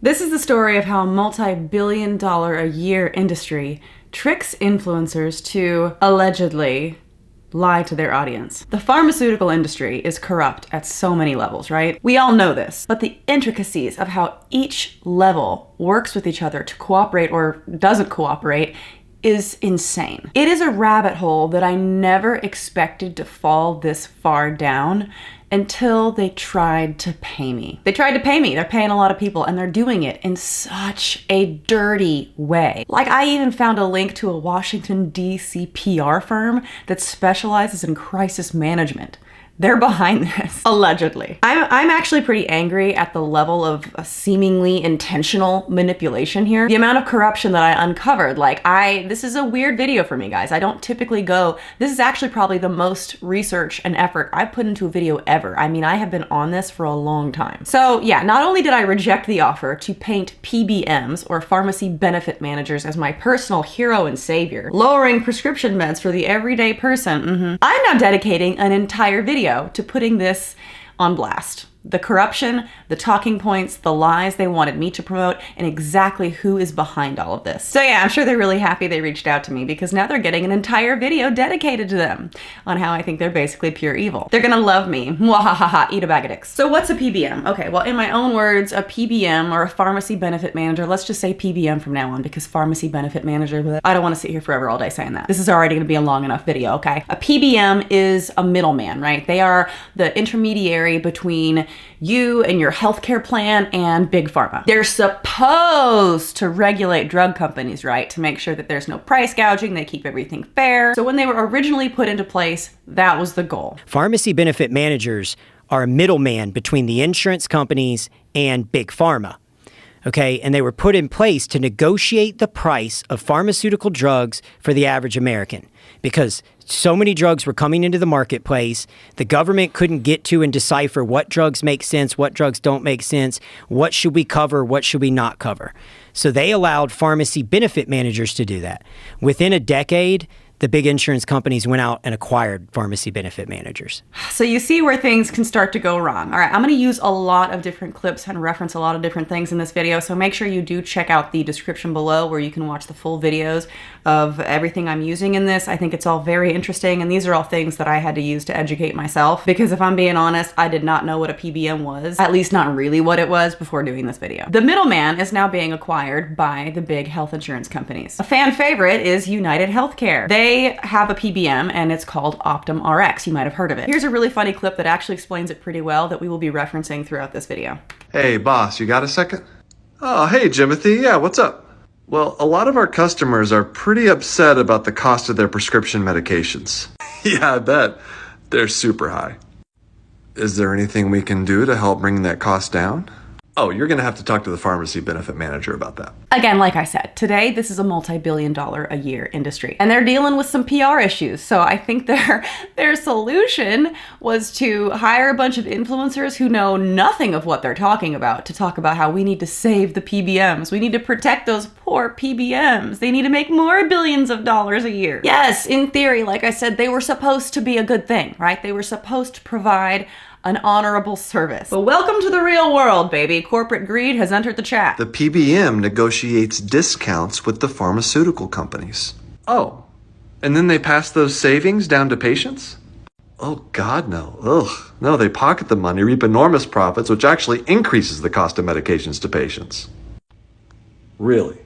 This is the story of how a multi-billion-dollar-a-year industry tricks influencers to allegedly lie to their audience. The pharmaceutical industry is corrupt at so many levels, right? We all know this, but the intricacies of how each level works with each other to cooperate or doesn't cooperate is insane. It is a rabbit hole that I never expected to fall this far down until they tried to pay me. They tried to pay me. They're paying a lot of people and they're doing it in such a dirty way. Like, I even found a link to a Washington, D.C. PR firm that specializes in crisis management. They're behind this, allegedly. I'm actually pretty angry at the level of seemingly intentional manipulation here. The amount of corruption that I uncovered, this is a weird video for me, guys. I don't typically this is actually probably the most research and effort I've put into a video ever. I mean, I have been on this for a long time. So yeah, not only did I reject the offer to paint PBMs, or pharmacy benefit managers, as my personal hero and savior, lowering prescription meds for the everyday person, I'm now dedicating an entire video to putting this on blast. The corruption, the talking points, the lies they wanted me to promote, and exactly who is behind all of this. So yeah, I'm sure they're really happy they reached out to me, because now they're getting an entire video dedicated to them on how I think they're basically pure evil. They're gonna love me. Mwahaha, eat a bag of dicks. So what's a PBM? Okay, well, in my own words, a PBM, or a pharmacy benefit manager, let's just say PBM from now on, because pharmacy benefit manager, I don't want to sit here forever all day saying that. This is already gonna be a long enough video, okay? A PBM is a middleman, right? They are the intermediary between you and your healthcare plan and big pharma. They're supposed to regulate drug companies, right? To make sure that there's no price gouging, they keep everything fair. So when they were originally put into place, that was the goal. Pharmacy benefit managers are a middleman between the insurance companies and big pharma. Okay, and they were put in place to negotiate the price of pharmaceutical drugs for the average American, because so many drugs were coming into the marketplace. The government couldn't get to and decipher what drugs make sense, what drugs don't make sense, what should we cover, what should we not cover. So they allowed pharmacy benefit managers to do that. Within a decade, the big insurance companies went out and acquired pharmacy benefit managers. So you see where things can start to go wrong. All right, I'm gonna use a lot of different clips and reference a lot of different things in this video, so make sure you do check out the description below where you can watch the full videos of everything I'm using in this. I think it's all very interesting, and these are all things that I had to use to educate myself, because if I'm being honest, I did not know what a PBM was, at least not really what it was, before doing this video. The middleman is now being acquired by the big health insurance companies. A fan favorite is United Healthcare. They have a PBM and it's called Optum RX. You might have heard of it. Here's a really funny clip that actually explains it pretty well that we will be referencing throughout this video. Hey boss, you got a second? Oh, hey Jimothy, yeah, what's up? Well, a lot of our customers are pretty upset about the cost of their prescription medications. Yeah, I bet. They're super high. Is there anything we can do to help bring that cost down? Oh, you're going to have to talk to the pharmacy benefit manager about that. Again, like I said, today this is a multi-billion-dollar-a-year industry, and they're dealing with some PR issues. So I think their solution was to hire a bunch of influencers who know nothing of what they're talking about to talk about how we need to save the PBMs. We need to protect those poor PBMs. They need to make more billions of dollars a year. Yes, in theory, like I said, they were supposed to be a good thing, right? They were supposed to provide an honorable service. But welcome to the real world, baby. Corporate greed has entered the chat. The PBM negotiates discounts with the pharmaceutical companies. Oh, and then they pass those savings down to patients? Oh God, no. Ugh. No, they pocket the money, reap enormous profits, which actually increases the cost of medications to patients. Really?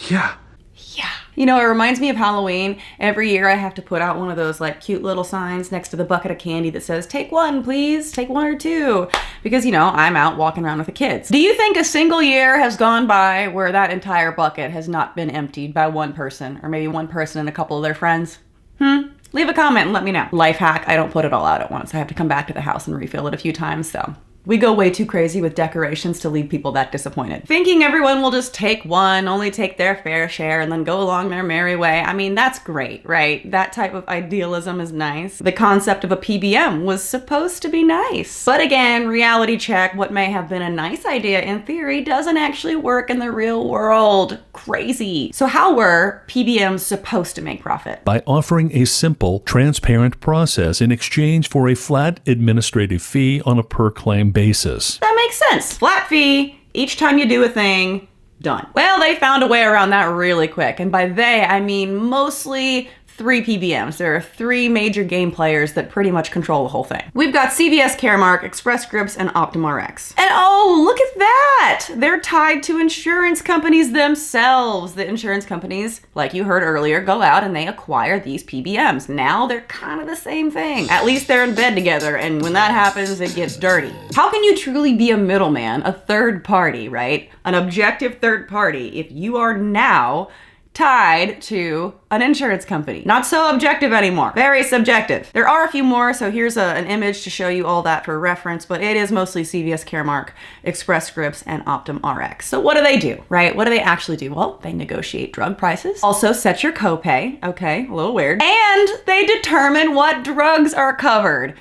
Yeah. Yeah. You know, it reminds me of Halloween. Every year I have to put out one of those like cute little signs next to the bucket of candy that says, take one, please, take one or two. Because, you know, I'm out walking around with the kids. Do you think a single year has gone by where that entire bucket has not been emptied by one person, or maybe one person and a couple of their friends? Leave a comment and let me know. Life hack, I don't put it all out at once. I have to come back to the house and refill it a few times, so. We go way too crazy with decorations to leave people that disappointed. Thinking everyone will just take one, only take their fair share, and then go along their merry way. I mean, that's great, right? That type of idealism is nice. The concept of a PBM was supposed to be nice. But again, reality check, what may have been a nice idea in theory doesn't actually work in the real world. Crazy. So how were PBMs supposed to make profit? By offering a simple, transparent process in exchange for a flat administrative fee on a per-claim basis. That makes sense. Flat fee, Each time you do a thing, done. Well, they found a way around that really quick. And by they, I mean mostly 3 PBMs. There are 3 major game players that pretty much control the whole thing. We've got CVS Caremark, Express Scripts, and OptumRx. And oh, look at that! They're tied to insurance companies themselves. The insurance companies, like you heard earlier, go out and they acquire these PBMs. Now they're kind of the same thing. At least they're in bed together, and when that happens, it gets dirty. How can you truly be a middleman, a third party, right? An objective third party, if you are now tied to an insurance company? Not so objective anymore. Very subjective. There are a few more, so here's an image to show you all that for reference, but it is mostly CVS Caremark, Express Scripts, and OptumRx. So what do, right? What do they actually do? Well, they negotiate drug prices, also set your copay, okay, a little weird, and they determine what drugs are covered.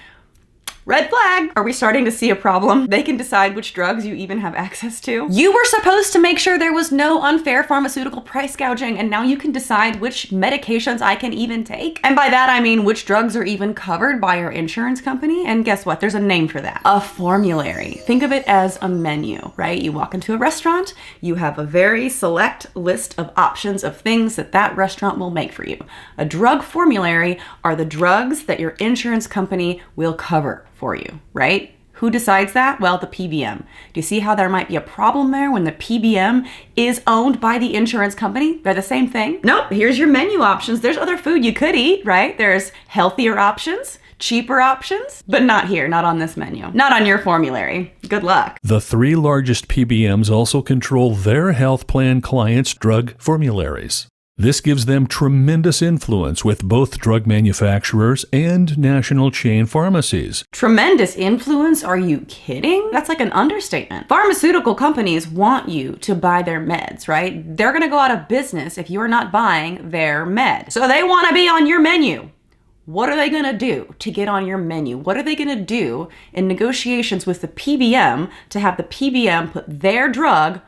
Red flag. Are we starting to see a problem? They can decide which drugs you even have access to. You were supposed to make sure there was no unfair pharmaceutical price gouging, and now you can decide which medications I can even take. And by that, I mean which drugs are even covered by your insurance company. And guess what? There's a name for that. A formulary. Think of it as a menu, right? You walk into a restaurant, you have a very select list of options of things that that restaurant will make for you. A drug formulary are the drugs that your insurance company will cover for you, right? Who decides that? Well, the PBM. Do you see how there might be a problem there when the PBM is owned by the insurance company? They're the same thing. Nope, here's your menu options. There's other food you could eat, right? There's healthier options, cheaper options, but not here, not on this menu, not on your formulary. Good luck. The 3 largest PBMs also control their health plan clients' drug formularies. This gives them tremendous influence with both drug manufacturers and national chain pharmacies. Tremendous influence? Are you kidding? That's like an understatement. Pharmaceutical companies want you to buy their meds, right? They're gonna go out of business if you're not buying their med. So they wanna be on your menu. What are they gonna do to get on your menu? What are they gonna do in negotiations with the PBM to have the PBM put their drug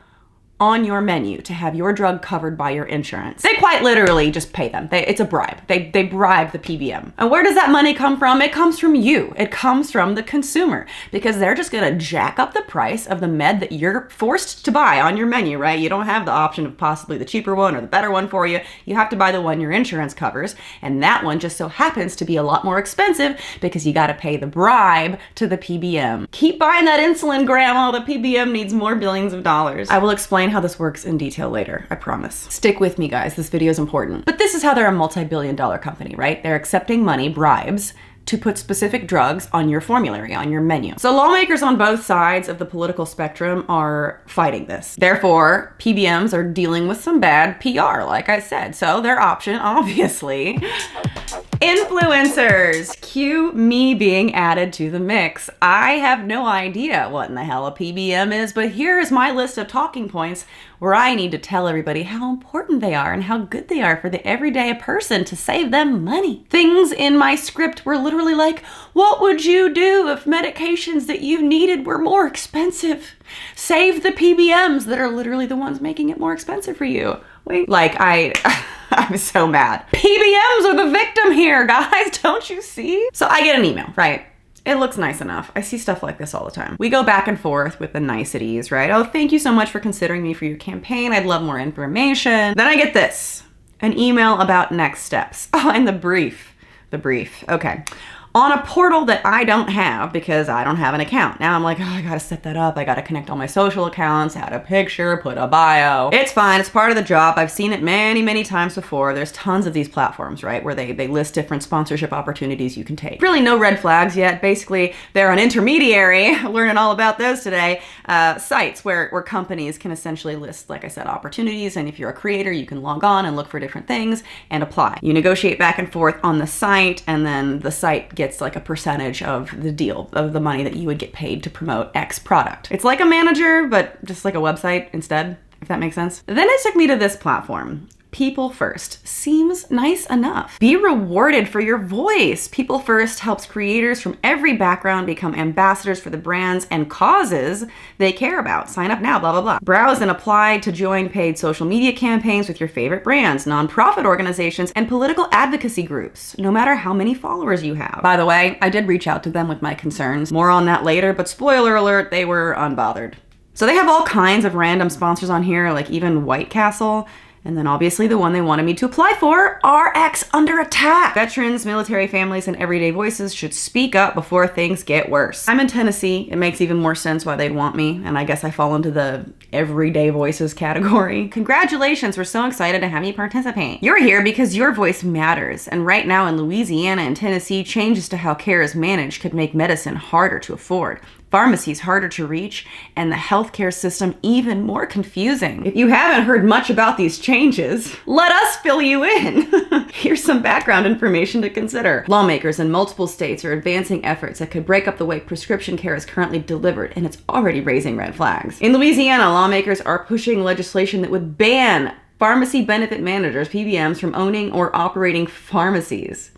on your menu, to have your drug covered by your insurance? They quite literally just pay them. It's a bribe. They bribe the PBM. And where does that money come from? It comes from you. It comes from the consumer, because they're just gonna jack up the price of the med that you're forced to buy on your menu, right? You don't have the option of possibly the cheaper one or the better one for you. You have to buy the one your insurance covers, and that one just so happens to be a lot more expensive because you gotta pay the bribe to the PBM. Keep buying that insulin, Grandma. The PBM needs more billions of dollars. I will explain how this works in detail later, I promise. Stick with me, guys. This video is important. But this is how they're a multi-billion-dollar company, right? They're accepting money, bribes, to put specific drugs on your formulary, on your menu. So lawmakers on both sides of the political spectrum are fighting this. Therefore, PBMs are dealing with some bad PR, like I said. So their option, obviously, influencers. Cue me being added to the mix. I have no idea what in the hell a PBM is, but here's my list of talking points where I need to tell everybody how important they are and how good they are for the everyday person to save them money. Things in my script were literally like, what would you do if medications that you needed were more expensive? Save the PBMs that are literally the ones making it more expensive for you. Wait, like I'm so mad. PBMs are the victim here, guys. Don't you see? So I get an email, right? It looks nice enough. I see stuff like this all the time. We go back and forth with the niceties, right? Oh, thank you so much for considering me for your campaign. I'd love more information. Then I get this, an email about next steps. Oh, and the brief. Okay. On a portal that I don't have because I don't have an account. Now I'm like, oh, I gotta set that up. I gotta connect all my social accounts, add a picture, put a bio. It's fine, it's part of the job. I've seen it many, many times before. There's tons of these platforms, right? Where they list different sponsorship opportunities you can take. Really no red flags yet. Basically, they're an intermediary, learning all about those today, sites where companies can essentially list, like I said, opportunities. And if you're a creator, you can log on and look for different things and apply. You negotiate back and forth on the site, and then the site gets like a percentage of the deal, of the money that you would get paid to promote X product. It's like a manager, but just like a website instead, if that makes sense. Then it took me to this platform. People First seems nice enough. Be rewarded for your voice. People First helps creators from every background become ambassadors for the brands and causes they care about. Sign up now, blah, blah, blah. Browse and apply to join paid social media campaigns with your favorite brands, nonprofit organizations, and political advocacy groups, no matter how many followers you have. By the way, I did reach out to them with my concerns. More on that later, but spoiler alert, they were unbothered. So they have all kinds of random sponsors on here, like even White Castle. And then obviously the one they wanted me to apply for, RX Under Attack. Veterans, military families, and everyday voices should speak up before things get worse. I'm in Tennessee. It makes even more sense why they'd want me. And I guess I fall into the everyday voices category. Congratulations, we're so excited to have you participate. You're here because your voice matters. And right now in Louisiana and Tennessee, changes to how care is managed could make medicine harder to afford, pharmacies harder to reach, and the healthcare system even more confusing. If you haven't heard much about these changes, let us fill you in. Here's some background information to consider. Lawmakers in multiple states are advancing efforts that could break up the way prescription care is currently delivered, and it's already raising red flags. In Louisiana, lawmakers are pushing legislation that would ban pharmacy benefit managers, PBMs, from owning or operating pharmacies.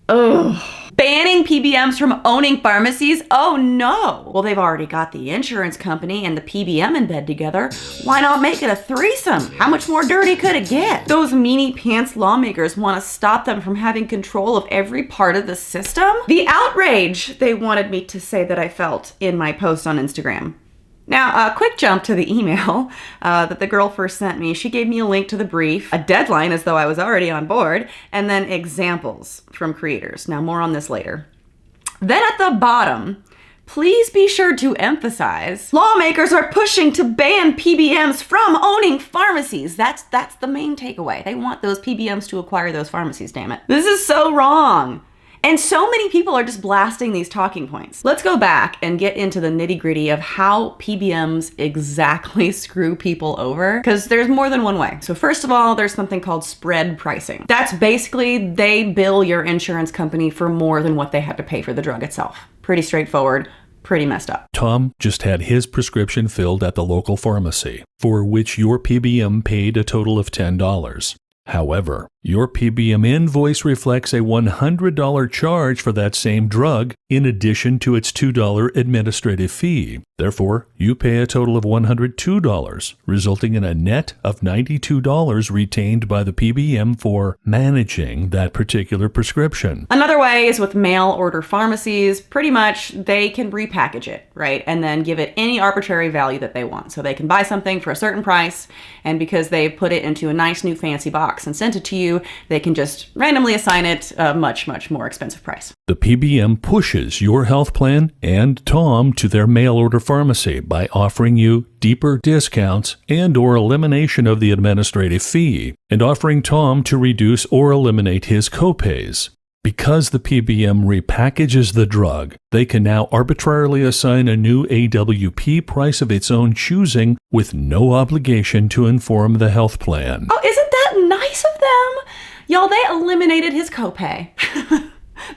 Ugh. Banning PBMs from owning pharmacies? Oh no! Well, they've already got the insurance company and the PBM in bed together. Why not make it a threesome? How much more dirty could it get? Those meanie pants lawmakers want to stop them from having control of every part of the system? The outrage they wanted me to say that I felt in my post on Instagram. Now, a quick jump to the email that the girl first sent me. She gave me a link to the brief, a deadline as though I was already on board, and then examples from creators. Now, more on this later. Then at the bottom, please be sure to emphasize, lawmakers are pushing to ban PBMs from owning pharmacies. That's the main takeaway. They want those PBMs to acquire those pharmacies, damn it. This is so wrong. And so many people are just blasting these talking points. Let's go back and get into the nitty-gritty of how PBMs exactly screw people over, because there's more than one way. So first of all, there's something called spread pricing. That's basically they bill your insurance company for more than what they had to pay for the drug itself. Pretty straightforward. Pretty messed up. Tom just had his prescription filled at the local pharmacy, for which your PBM paid a total of $10. However, your PBM invoice reflects a $100 charge for that same drug in addition to its $2 administrative fee. Therefore, you pay a total of $102, resulting in a net of $92 retained by the PBM for managing that particular prescription. Another way is with mail order pharmacies. Pretty much they can repackage it, right? And then give it any arbitrary value that they want. So they can buy something for a certain price, and because they put it into a nice new fancy box and sent it to you, they can just randomly assign it a much, much more expensive price. The PBM pushes your health plan and Tom to their mail order pharmacy by offering you deeper discounts and/or elimination of the administrative fee, and offering Tom to reduce or eliminate his copays. Because the PBM repackages the drug, they can now arbitrarily assign a new AWP price of its own choosing with no obligation to inform the health plan. Oh, isn't that nice of them? Y'all, they eliminated his copay.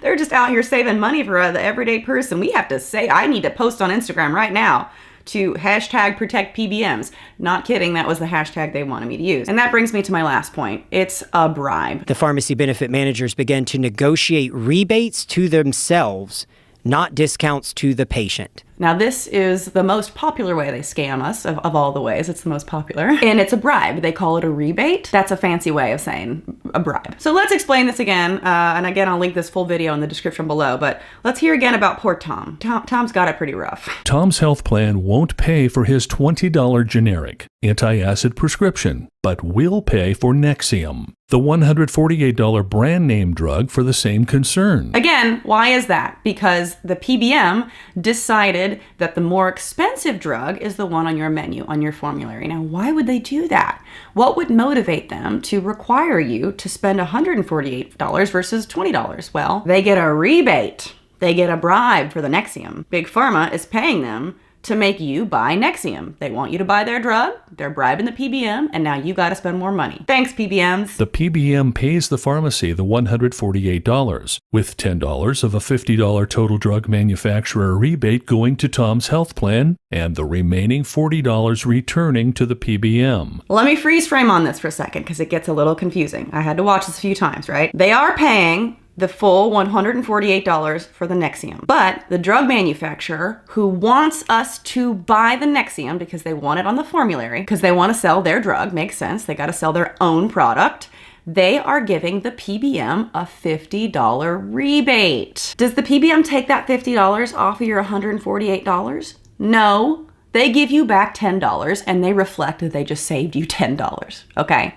They're just out here saving money for the everyday person. We have to say, I need to post on Instagram right now to hashtag protect PBMs. Not kidding, that was the hashtag they wanted me to use. And that brings me to my last point. It's a bribe. The pharmacy benefit managers began to negotiate rebates to themselves, not discounts to the patient. Now, this is the most popular way they scam us of all the ways. It's the most popular. And it's a bribe. They call it a rebate. That's a fancy way of saying a bribe. So let's explain this again. And again, I'll link this full video in the description below. But let's hear again about poor Tom. Tom's got it pretty rough. Tom's health plan won't pay for his $20 generic anti-acid prescription, but will pay for Nexium, the $148 brand name drug for the same concern. Again, why is that? Because the PBM decided that the more expensive drug is the one on your menu, on your formulary. Now, why would they do that? What would motivate them to require you to spend $148 versus $20? Well, they get a rebate. They get a bribe for the Nexium. Big Pharma is paying them to make you buy Nexium. They want you to buy their drug, they're bribing the PBM, and now you gotta spend more money. Thanks, PBMs. The PBM pays the pharmacy the $148, with $10 of a $50 total drug manufacturer rebate going to Tom's health plan, and the remaining $40 returning to the PBM. Let me freeze frame on this for a second, because it gets a little confusing. I had to watch this a few times, right? They are paying the full $148 for the Nexium. But the drug manufacturer who wants us to buy the Nexium because they want it on the formulary, because they want to sell their drug, makes sense, they got to sell their own product, they are giving the PBM a $50 rebate. Does the PBM take that $50 off of your $148? No. They give you back $10 and they reflect that they just saved you $10, okay?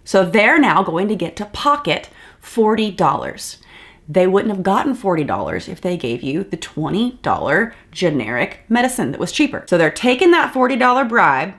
So they're now going to get to pocket $40. They wouldn't have gotten $40 if they gave you the $20 generic medicine that was cheaper. So they're taking that $40 bribe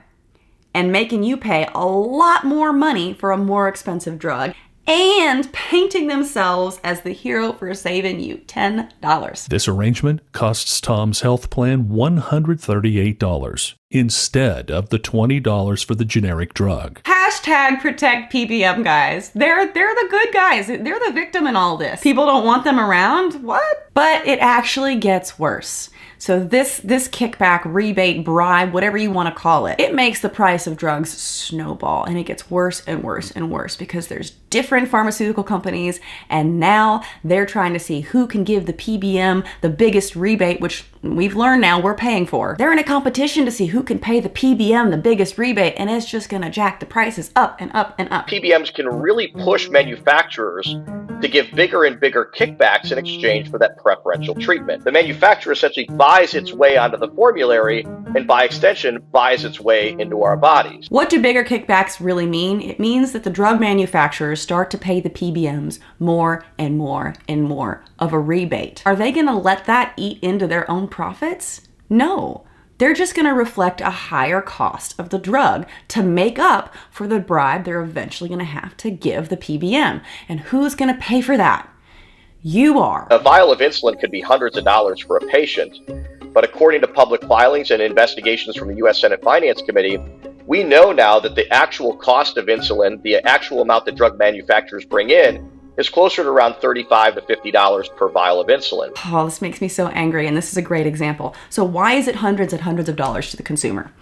and making you pay a lot more money for a more expensive drug and painting themselves as the hero for saving you $10. This arrangement costs Tom's health plan $138 instead of the $20 for the generic drug. Hashtag protect PBM guys. They're the good guys. They're the victim in all this. People don't want them around? What? But it actually gets worse. So this kickback, rebate, bribe, whatever you want to call it, it makes the price of drugs snowball, and it gets worse and worse and worse because there's different pharmaceutical companies, and now they're trying to see who can give the PBM the biggest rebate, which we've learned now we're paying for. They're in a competition to see who can pay the PBM the biggest rebate, and it's just gonna jack the prices up and up and up. PBMs can really push manufacturers to give bigger and bigger kickbacks in exchange for that preferential treatment. The manufacturer essentially buys its way onto the formulary and by extension buys its way into our bodies. What do bigger kickbacks really mean? It means that the drug manufacturers start to pay the PBMs more and more and more of a rebate. Are they gonna let that eat into their own profits? No. They're just going to reflect a higher cost of the drug to make up for the bribe they're eventually going to have to give the PBM. And who's going to pay for that? You are. A vial of insulin could be hundreds of dollars for a patient, but according to public filings and investigations from the U.S. Senate Finance Committee, we know now that the actual cost of insulin, the actual amount that drug manufacturers bring in, is closer to around $35 to $50 per vial of insulin. Oh, this makes me so angry, and this is a great example. So why is it hundreds and hundreds of dollars to the consumer?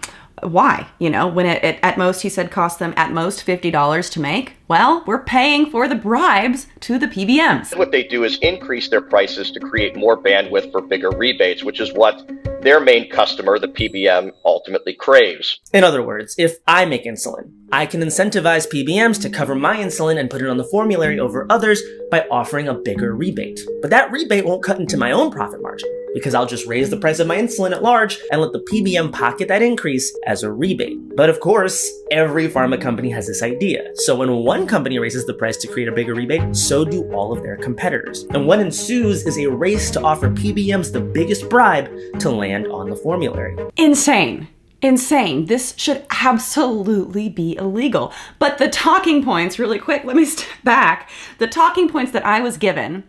Why? You know, when it at most, he said, cost them at most $50 to make. Well, we're paying for the bribes to the PBMs. What they do is increase their prices to create more bandwidth for bigger rebates, which is what their main customer, the PBM, ultimately craves. In other words, if I make insulin, I can incentivize PBMs to cover my insulin and put it on the formulary over others by offering a bigger rebate. But that rebate won't cut into my own profit margin, because I'll just raise the price of my insulin at large and let the PBM pocket that increase as a rebate. But of course, every pharma company has this idea. So when one company raises the price to create a bigger rebate, so do all of their competitors. And what ensues is a race to offer PBMs the biggest bribe to land on the formulary. Insane. Insane. This should absolutely be illegal. But the talking points, really quick, let me step back. The talking points that I was given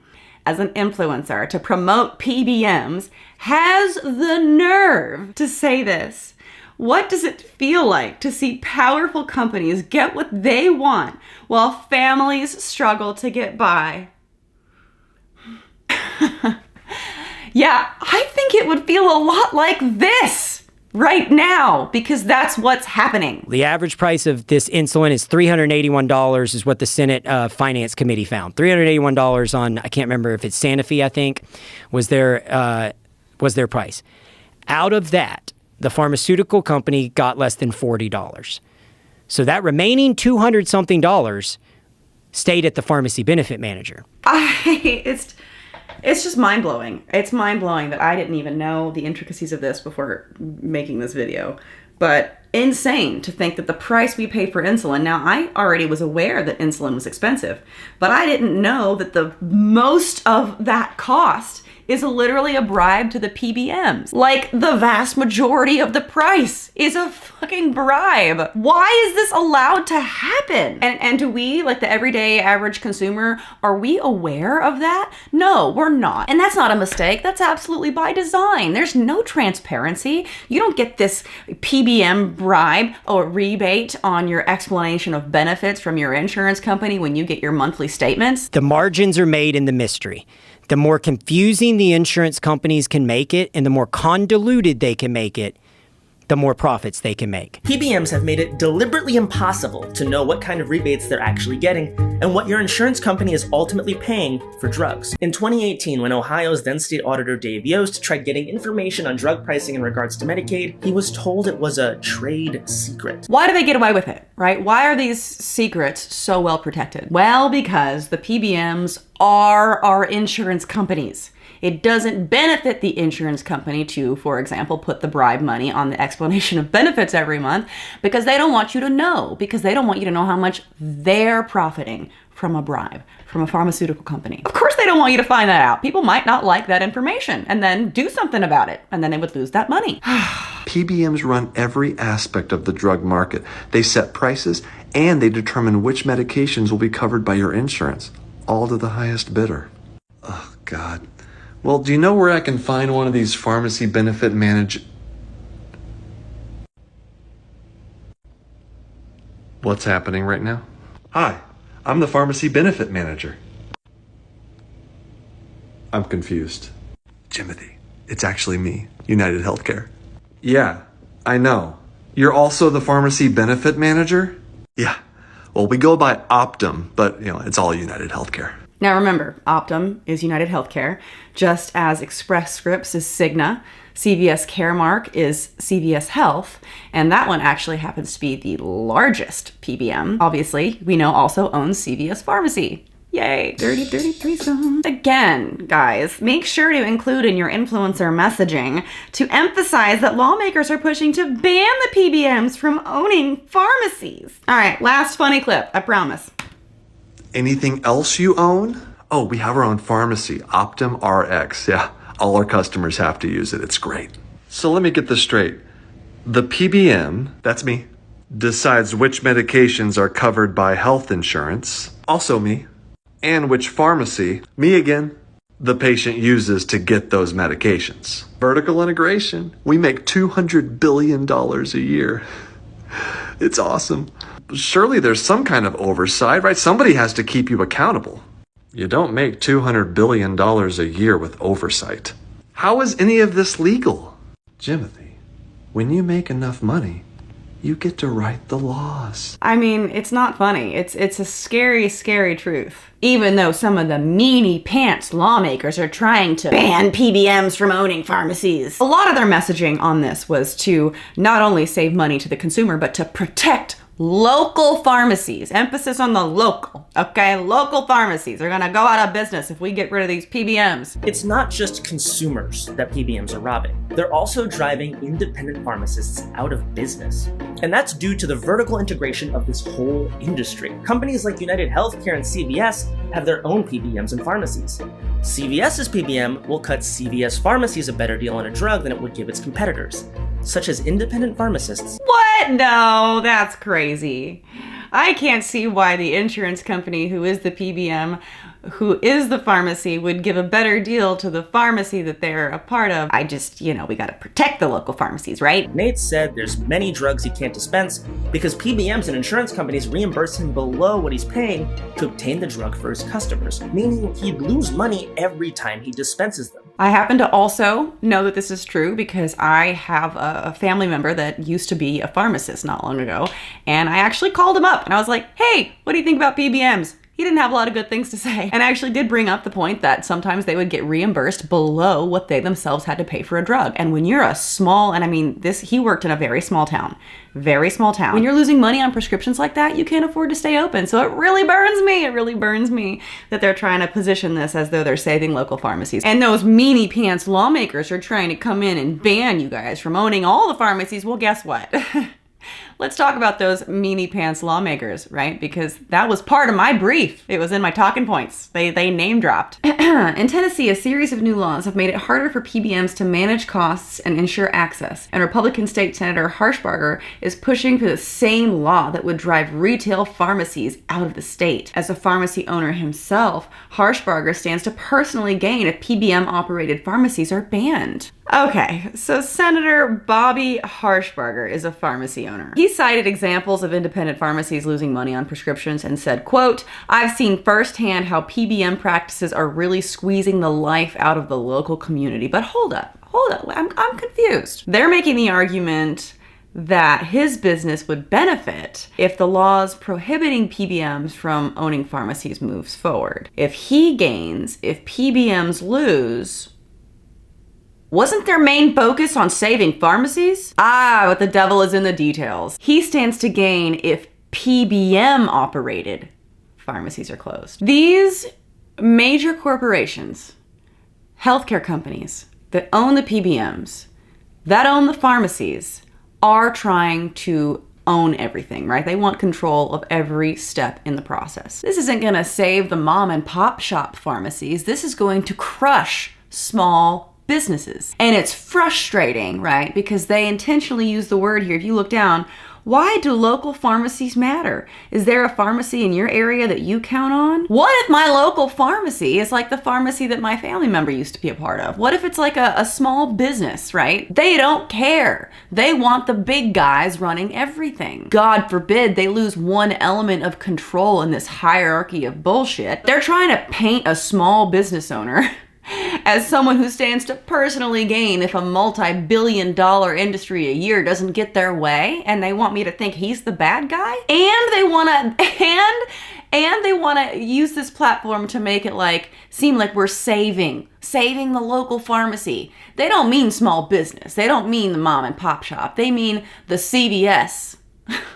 as an influencer to promote PBMs has the nerve to say this. What does it feel like to see powerful companies get what they want while families struggle to get by? Yeah, I think it would feel a lot like this right now, because that's what's happening. The average price of this insulin is $381 is what the Senate Finance Committee found. $381 on, I can't remember if it's Sanofi, I think, was their price. Out of that, the pharmaceutical company got less than $40. So that remaining $200-something stayed at the pharmacy benefit manager. It's just mind-blowing. It's mind-blowing that I didn't even know the intricacies of this before making this video. But insane to think that the price we pay for insulin, now I already was aware that insulin was expensive, but I didn't know that the most of that cost is literally a bribe to the PBMs. Like, the vast majority of the price is a fucking bribe. Why is this allowed to happen? And do we, like the everyday average consumer, are we aware of that? No, we're not. And that's not a mistake. That's absolutely by design. There's no transparency. You don't get this PBM bribe or rebate on your explanation of benefits from your insurance company when you get your monthly statements. The margins are made in the mystery. The more confusing the insurance companies can make it and the more convoluted they can make it, the more profits they can make. PBMs have made it deliberately impossible to know what kind of rebates they're actually getting and what your insurance company is ultimately paying for drugs. In 2018, when Ohio's then state auditor Dave Yost tried getting information on drug pricing in regards to Medicaid, he was told it was a trade secret. Why do they get away with it, right? Why are these secrets so well protected? Well, because the PBMs are our insurance companies. It doesn't benefit the insurance company to, for example, put the bribe money on the explanation of benefits every month because they don't want you to know, because they don't want you to know how much they're profiting from a bribe from a pharmaceutical company. Of course they don't want you to find that out. People might not like that information and then do something about it, and then they would lose that money. PBMs run every aspect of the drug market. They set prices and they determine which medications will be covered by your insurance, all to the highest bidder. Oh, God. Well, do you know where I can find one of these pharmacy benefit What's happening right now? Hi, I'm the pharmacy benefit manager. I'm confused. Jimothy, it's actually me, United Healthcare. Yeah, I know. You're also the pharmacy benefit manager? Yeah. Well, we go by Optum, but, it's all United Healthcare. Now remember, Optum is United Healthcare, just as Express Scripts is Cigna, CVS Caremark is CVS Health, and that one actually happens to be the largest PBM. Obviously, we know also owns CVS Pharmacy. Yay, dirty threesome. Again, guys, make sure to include in your influencer messaging to emphasize that lawmakers are pushing to ban the PBMs from owning pharmacies. All right, last funny clip, I promise. Anything else you own? Oh, we have our own pharmacy, Optum RX. Yeah, all our customers have to use it. It's great. So let me get this straight. The PBM, that's me, decides which medications are covered by health insurance, also me, and which pharmacy, me again, the patient uses to get those medications. Vertical integration. We make $200 billion a year. It's awesome. Surely there's some kind of oversight, right? Somebody has to keep you accountable. You don't make $200 billion a year with oversight. How is any of this legal? Jimothy, when you make enough money, you get to write the laws. I mean, it's not funny. It's a scary, scary truth. Even though some of the meanie pants lawmakers are trying to ban PBMs from owning pharmacies. A lot of their messaging on this was to not only save money to the consumer, but to protect local pharmacies. Emphasis on the local, okay? Local pharmacies are gonna go out of business if we get rid of these PBMs. It's not just consumers that PBMs are robbing. They're also driving independent pharmacists out of business. And that's due to the vertical integration of this whole industry. Companies like United Healthcare and CVS have their own PBMs and pharmacies. CVS's PBM will cut CVS pharmacies a better deal on a drug than it would give its competitors, such as independent pharmacists. What? No, that's crazy. I can't see why the insurance company who is the PBM, who is the pharmacy, would give a better deal to the pharmacy that they're a part of. I just, we gotta protect the local pharmacies, right? Nate said there's many drugs he can't dispense because PBMs and insurance companies reimburse him below what he's paying to obtain the drug for his customers, meaning he'd lose money every time he dispenses them. I happen to also know that this is true because I have a family member that used to be a pharmacist not long ago, and I actually called him up and I was like, hey, what do you think about PBMs? He didn't have a lot of good things to say, and I actually did bring up the point that sometimes they would get reimbursed below what they themselves had to pay for a drug. And when you're a small, and I mean, he worked in a very small town. When you're losing money on prescriptions like that, you can't afford to stay open. So it really burns me that they're trying to position this as though they're saving local pharmacies. And those meanie pants lawmakers are trying to come in and ban you guys from owning all the pharmacies. Well, guess what? Let's talk about those meanie pants lawmakers, right? Because that was part of my brief. It was in my talking points. They name dropped. In Tennessee, a series of new laws have made it harder for PBMs to manage costs and ensure access. And Republican State Senator Harshbarger is pushing for the same law that would drive retail pharmacies out of the state. As a pharmacy owner himself, Harshbarger stands to personally gain if PBM-operated pharmacies are banned. Okay, so Senator Bobby Harshbarger is a pharmacy owner. He cited examples of independent pharmacies losing money on prescriptions and said, quote, I've seen firsthand how PBM practices are really squeezing the life out of the local community. But hold up, I'm confused. They're making the argument that his business would benefit if the laws prohibiting PBMs from owning pharmacies moves forward. If he gains, if PBMs lose, wasn't their main focus on saving pharmacies? But the devil is in the details. He stands to gain if PBM-operated pharmacies are closed. These major corporations healthcare companies that own the PBMs, that own the pharmacies, are trying to own everything, right? They want control of every step in the process. This isn't going to save the mom and pop shop pharmacies. This is going to crush small businesses. And it's frustrating, right? Because they intentionally use the word here. If you look down, why do local pharmacies matter? Is there a pharmacy in your area that you count on? What if my local pharmacy is like the pharmacy that my family member used to be a part of? What if it's like a small business, right? They don't care. They want the big guys running everything. God forbid they lose one element of control in this hierarchy of bullshit. They're trying to paint a small business owner as someone who stands to personally gain if a multi-billion-dollar industry a year doesn't get their way, and they want me to think he's the bad guy, and they want to use this platform to make it like seem like we're saving the local pharmacy. They don't mean small business. They don't mean the mom and pop shop. They mean the CVS.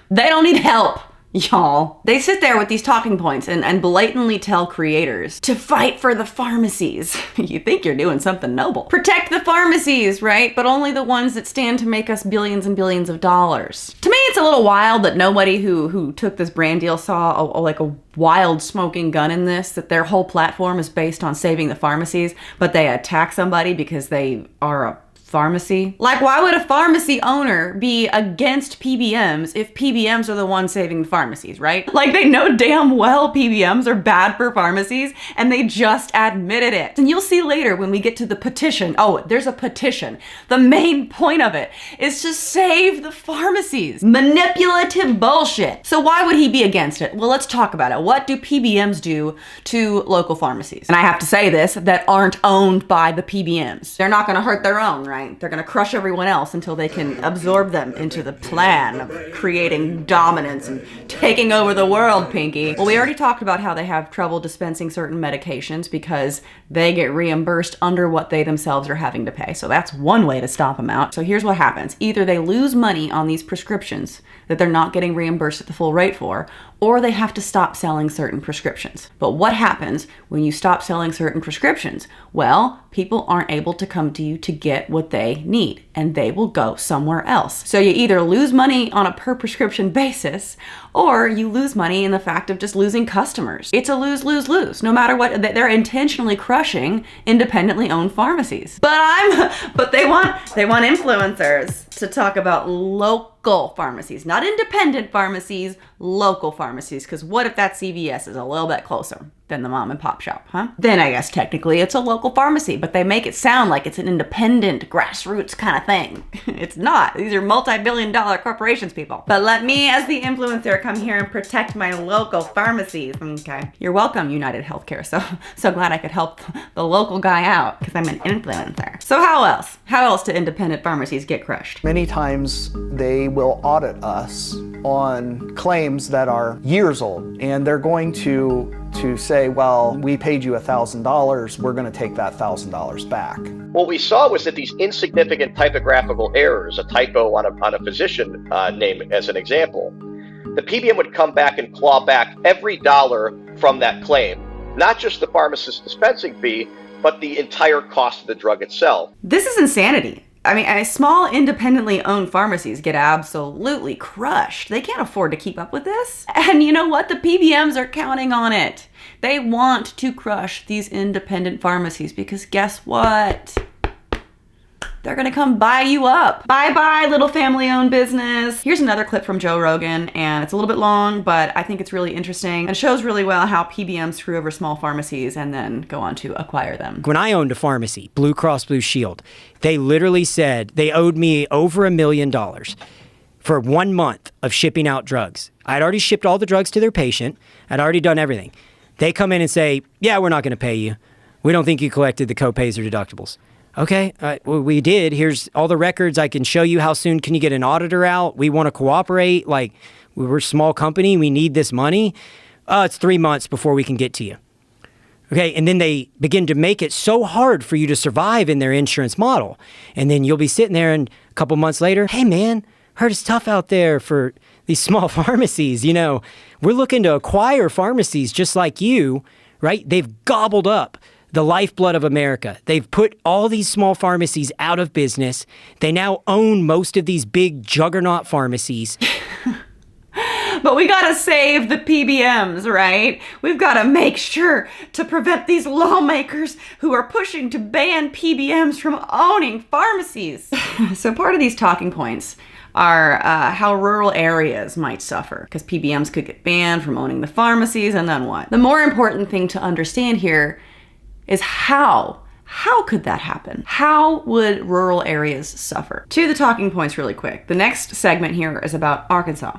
They don't need help. Y'all, they sit there with these talking points and blatantly tell creators to fight for the pharmacies. You think you're doing something noble. Protect the pharmacies, right? But only the ones that stand to make us billions and billions of dollars. To me, it's a little wild that nobody who took this brand deal saw a wild smoking gun in this, that their whole platform is based on saving the pharmacies, but they attack somebody because they are a pharmacy. Like, why would a pharmacy owner be against PBMs if PBMs are the ones saving the pharmacies, right? Like, they know damn well PBMs are bad for pharmacies, and they just admitted it. And you'll see later when we get to the petition. Oh, there's a petition. The main point of it is to save the pharmacies. Manipulative bullshit. So why would he be against it? Well, let's talk about it. What do PBMs do to local pharmacies? And I have to say this, that aren't owned by the PBMs. They're not gonna hurt their own, right? They're going to crush everyone else until they can absorb them into the plan of creating dominance and taking over the world, Pinky. Well, we already talked about how they have trouble dispensing certain medications because they get reimbursed under what they themselves are having to pay. So that's one way to stomp them out. So here's what happens. Either they lose money on these prescriptions that they're not getting reimbursed at the full rate for, or they have to stop selling certain prescriptions. But what happens when you stop selling certain prescriptions? Well, people aren't able to come to you to get what they need, and they will go somewhere else. So you either lose money on a per prescription basis, or you lose money in the fact of just losing customers. It's a lose, lose, lose. No matter what, they're intentionally crushing independently owned pharmacies. But they want influencers to talk about local pharmacies, not independent pharmacies, local pharmacies. Because what if that CVS is a little bit closer than the mom and pop shop, huh? Then I guess technically it's a local pharmacy, but they make it sound like it's an independent grassroots kind of thing. It's not. These are multi-billion-dollar corporations, people. But let me, as the influencer, come here and protect my local pharmacies. Okay. You're welcome, United Healthcare. So glad I could help the local guy out because I'm an influencer. So how else? How else do independent pharmacies get crushed? Many times they will audit us on claims that are years old, and they're going to say, well, we paid you $1,000, we're going to take that $1,000 back. What we saw was that these insignificant typographical errors, a typo on a physician name as an example, the PBM would come back and claw back every dollar from that claim, not just the pharmacist's dispensing fee, but the entire cost of the drug itself. This is insanity. I mean, small independently owned pharmacies get absolutely crushed. They can't afford to keep up with this. And you know what? The PBMs are counting on it. They want to crush these independent pharmacies because guess what? They're gonna come buy you up. Bye-bye, little family-owned business. Here's another clip from Joe Rogan, and it's a little bit long, but I think it's really interesting and shows really well how PBMs screw over small pharmacies and then go on to acquire them. When I owned a pharmacy, Blue Cross Blue Shield, they literally said they owed me over $1 million for 1 month of shipping out drugs. I'd already shipped all the drugs to their patient. I'd already done everything. They come in and say, yeah, we're not going to pay you. We don't think you collected the copays or deductibles. Okay, well, we did. Here's all the records. I can show you how soon can you get an auditor out. We want to cooperate. Like, we're a small company. We need this money. It's 3 months before we can get to you. Okay, and then they begin to make it so hard for you to survive in their insurance model. And then you'll be sitting there and a couple months later, hey, man, heard it's tough out there for these small pharmacies. You know, we're looking to acquire pharmacies just like you, right? They've gobbled up the lifeblood of America. They've put all these small pharmacies out of business. They now own most of these big juggernaut pharmacies. But we gotta save the PBMs, right? We've gotta make sure to prevent these lawmakers who are pushing to ban PBMs from owning pharmacies. So part of these talking points are how rural areas might suffer, because PBMs could get banned from owning the pharmacies, and then what? The more important thing to understand here is how. How could that happen? How would rural areas suffer? To the talking points really quick. The next segment here is about Arkansas.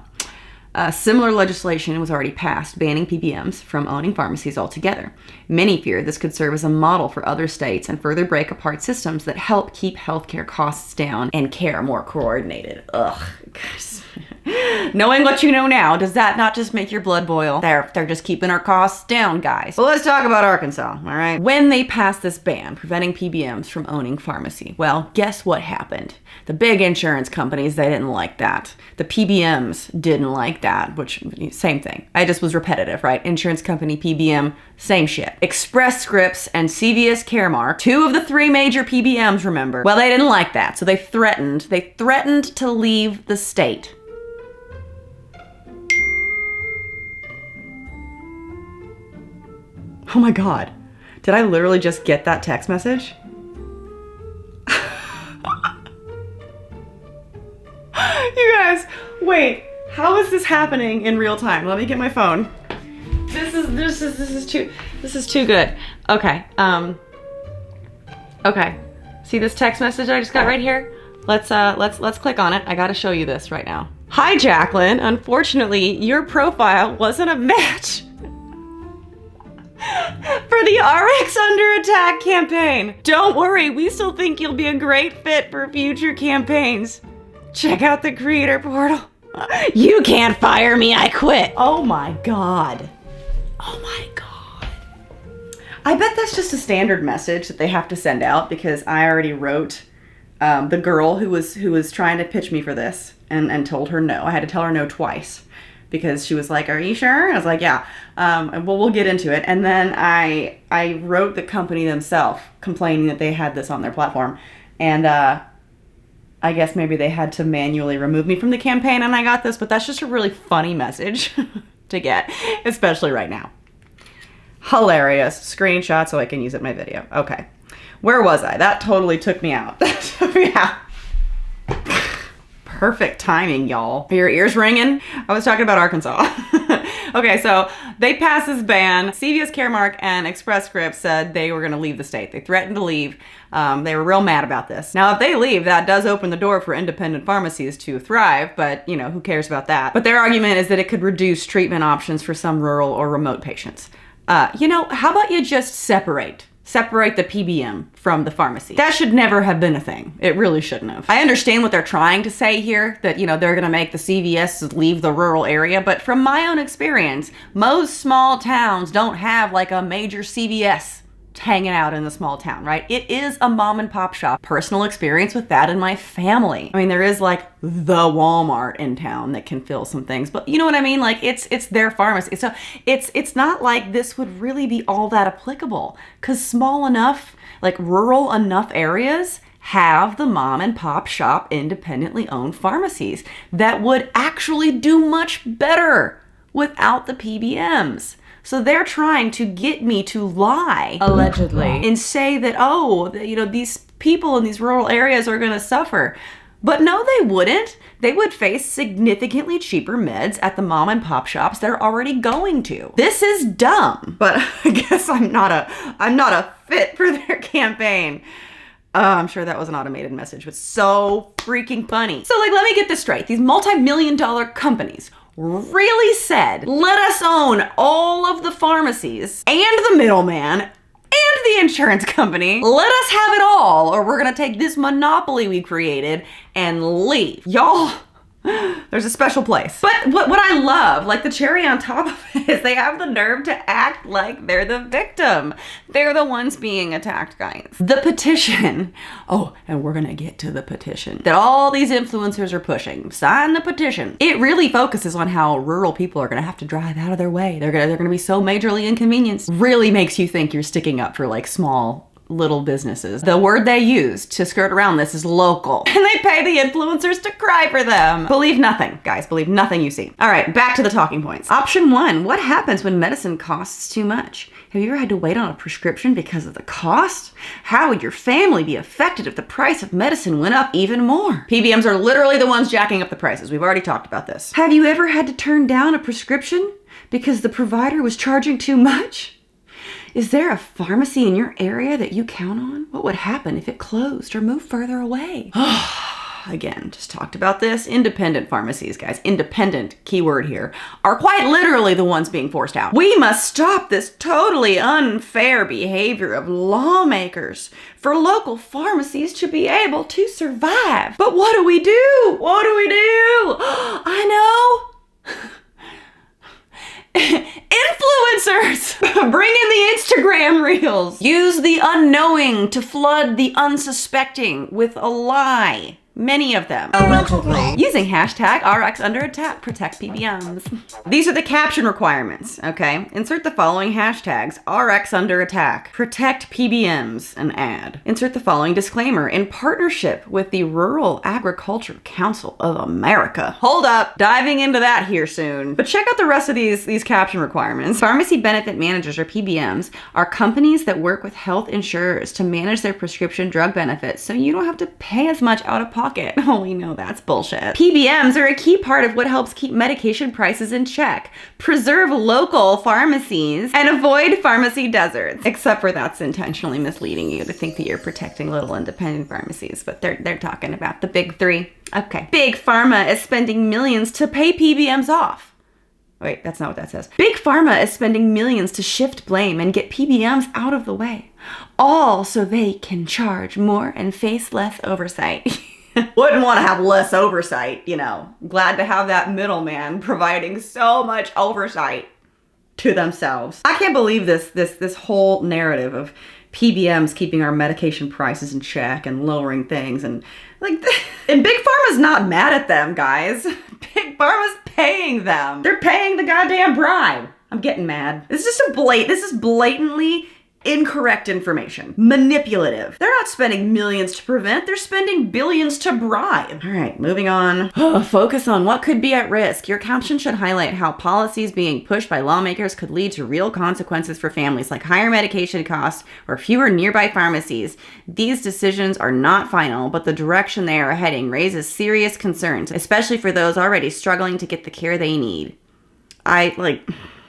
Similar legislation was already passed banning PBMs from owning pharmacies altogether. Many fear this could serve as a model for other states and further break apart systems that help keep healthcare costs down and care more coordinated. Ugh. Knowing what you know now, does that not just make your blood boil? They're just keeping our costs down, guys. Well, let's talk about Arkansas, all right? When they passed this ban preventing PBMs from owning pharmacy, well, guess what happened? The big insurance companies, they didn't like that. The PBMs didn't like that, which, same thing. I just was repetitive, right? Insurance company, PBM, same shit. Express Scripts and CVS Caremark, 2 of the 3 major PBMs, remember? Well, they didn't like that, so they threatened to leave the state. Oh my God, did I literally just get that text message? You guys, wait, how is this happening in real time? Let me get my phone. This is too good. Okay, okay. See this text message I just got right here? Let's click on it. I gotta show you this right now. Hi, Jacqueline. Unfortunately, your profile wasn't a match for the RX Under Attack campaign. Don't worry, we still think you'll be a great fit for future campaigns. Check out the creator portal. You can't fire me, I quit. Oh my God. Oh my God. I bet that's just a standard message that they have to send out, because I already wrote the girl who was trying to pitch me for this and told her no. I had to tell her no twice, because she was like, "Are you sure?" I was like, "Yeah." Well, we'll get into it. And then I wrote the company themselves complaining that they had this on their platform. And I guess maybe they had to manually remove me from the campaign, and I got this, but that's just a really funny message to get, especially right now. Hilarious. Screenshot so I can use it in my video. Okay. Where was I? That totally took me out. Yeah. Perfect timing, y'all. Are your ears ringing? I was talking about Arkansas. Okay, so they passed this ban. CVS Caremark and Express Scripts said they were going to leave the state. They threatened to leave. They were real mad about this. Now, if they leave, that does open the door for independent pharmacies to thrive, but, you know, who cares about that? But their argument is that it could reduce treatment options for some rural or remote patients. You know, how about you just separate the PBM from the pharmacy? That should never have been a thing. It really shouldn't have. I understand what they're trying to say here, that, you know, they're going to make the CVS leave the rural area, but from my own experience, most small towns don't have like a major CVS hanging out in the small town, right? It is a mom and pop shop. Personal experience with that in my family. I mean, there is like the Walmart in town that can fill some things, but you know what I mean? Like it's their pharmacy. So it's not like this would really be all that applicable, because small enough, like rural enough areas have the mom and pop shop independently owned pharmacies that would actually do much better without the PBMs. So they're trying to get me to lie, allegedly, and say that, oh, you know, these people in these rural areas are going to suffer. But no, they wouldn't. They would face significantly cheaper meds at the mom and pop shops they're already going to. This is dumb, but I guess I'm not a fit for their campaign. I'm sure that was an automated message, but so freaking funny. So like, let me get this straight. These multi-million-dollar companies really said, let us own all of the pharmacies and the middleman and the insurance company. Let us have it all, or we're gonna take this monopoly we created and leave. Y'all There's a special place. But what I love, like the cherry on top of it, is they have the nerve to act like they're the victim. They're the ones being attacked, guys. The petition. Oh, and we're gonna get to the petition that all these influencers are pushing. Sign the petition. It really focuses on how rural people are gonna have to drive out of their way. They're gonna be so majorly inconvenienced. Really makes you think you're sticking up for like small little businesses. The word they use to skirt around this is local. And they pay the influencers to cry for them. Believe nothing, guys. Believe nothing you see. All right, back to the talking points. Option 1, what happens when medicine costs too much? Have you ever had to wait on a prescription because of the cost? How would your family be affected if the price of medicine went up even more? PBMs are literally the ones jacking up the prices. We've already talked about this. Have you ever had to turn down a prescription because the provider was charging too much? Is there a pharmacy in your area that you count on? What would happen if it closed or moved further away? Again, just talked about this. Independent pharmacies, guys, independent, keyword here, are quite literally the ones being forced out. We must stop this totally unfair behavior of lawmakers for local pharmacies to be able to survive. But what do we do? What do we do? I know. Influencers! Bring in the Instagram reels. Use the unknowing to flood the unsuspecting with a lie. Many of them. Allegedly. Using hashtag RxUnderAttack, protect PBMs. These are the caption requirements, okay? Insert the following hashtags: RxUnderAttack, protect PBMs, an ad. Insert the following disclaimer: in partnership with the Rural Agriculture Council of America. Hold up, diving into that here soon. But check out the rest of these caption requirements. Pharmacy benefit managers, or PBMs, are companies that work with health insurers to manage their prescription drug benefits so you don't have to pay as much out of pocket. Oh, we know that's bullshit. PBMs are a key part of what helps keep medication prices in check, preserve local pharmacies, and avoid pharmacy deserts. Except for that's intentionally misleading you to think that you're protecting little independent pharmacies, but they're talking about the big three. Okay. Big Pharma is spending millions to pay PBMs off. Wait, that's not what that says. Big Pharma is spending millions to shift blame and get PBMs out of the way. All so they can charge more and face less oversight. Wouldn't want to have less oversight, you know. Glad to have that middleman providing so much oversight to themselves. I can't believe this whole narrative of PBMs keeping our medication prices in check and lowering things, and like, and Big Pharma's not mad at them, guys. Big Pharma's paying them. They're paying the goddamn bribe. I'm getting mad. This is blatantly incorrect information. Manipulative. They're not spending millions to prevent, they're spending billions to bribe. All right, moving on. Focus on what could be at risk. Your caption should highlight how policies being pushed by lawmakers could lead to real consequences for families, like higher medication costs or fewer nearby pharmacies. These decisions are not final, but the direction they are heading raises serious concerns, especially for those already struggling to get the care they need.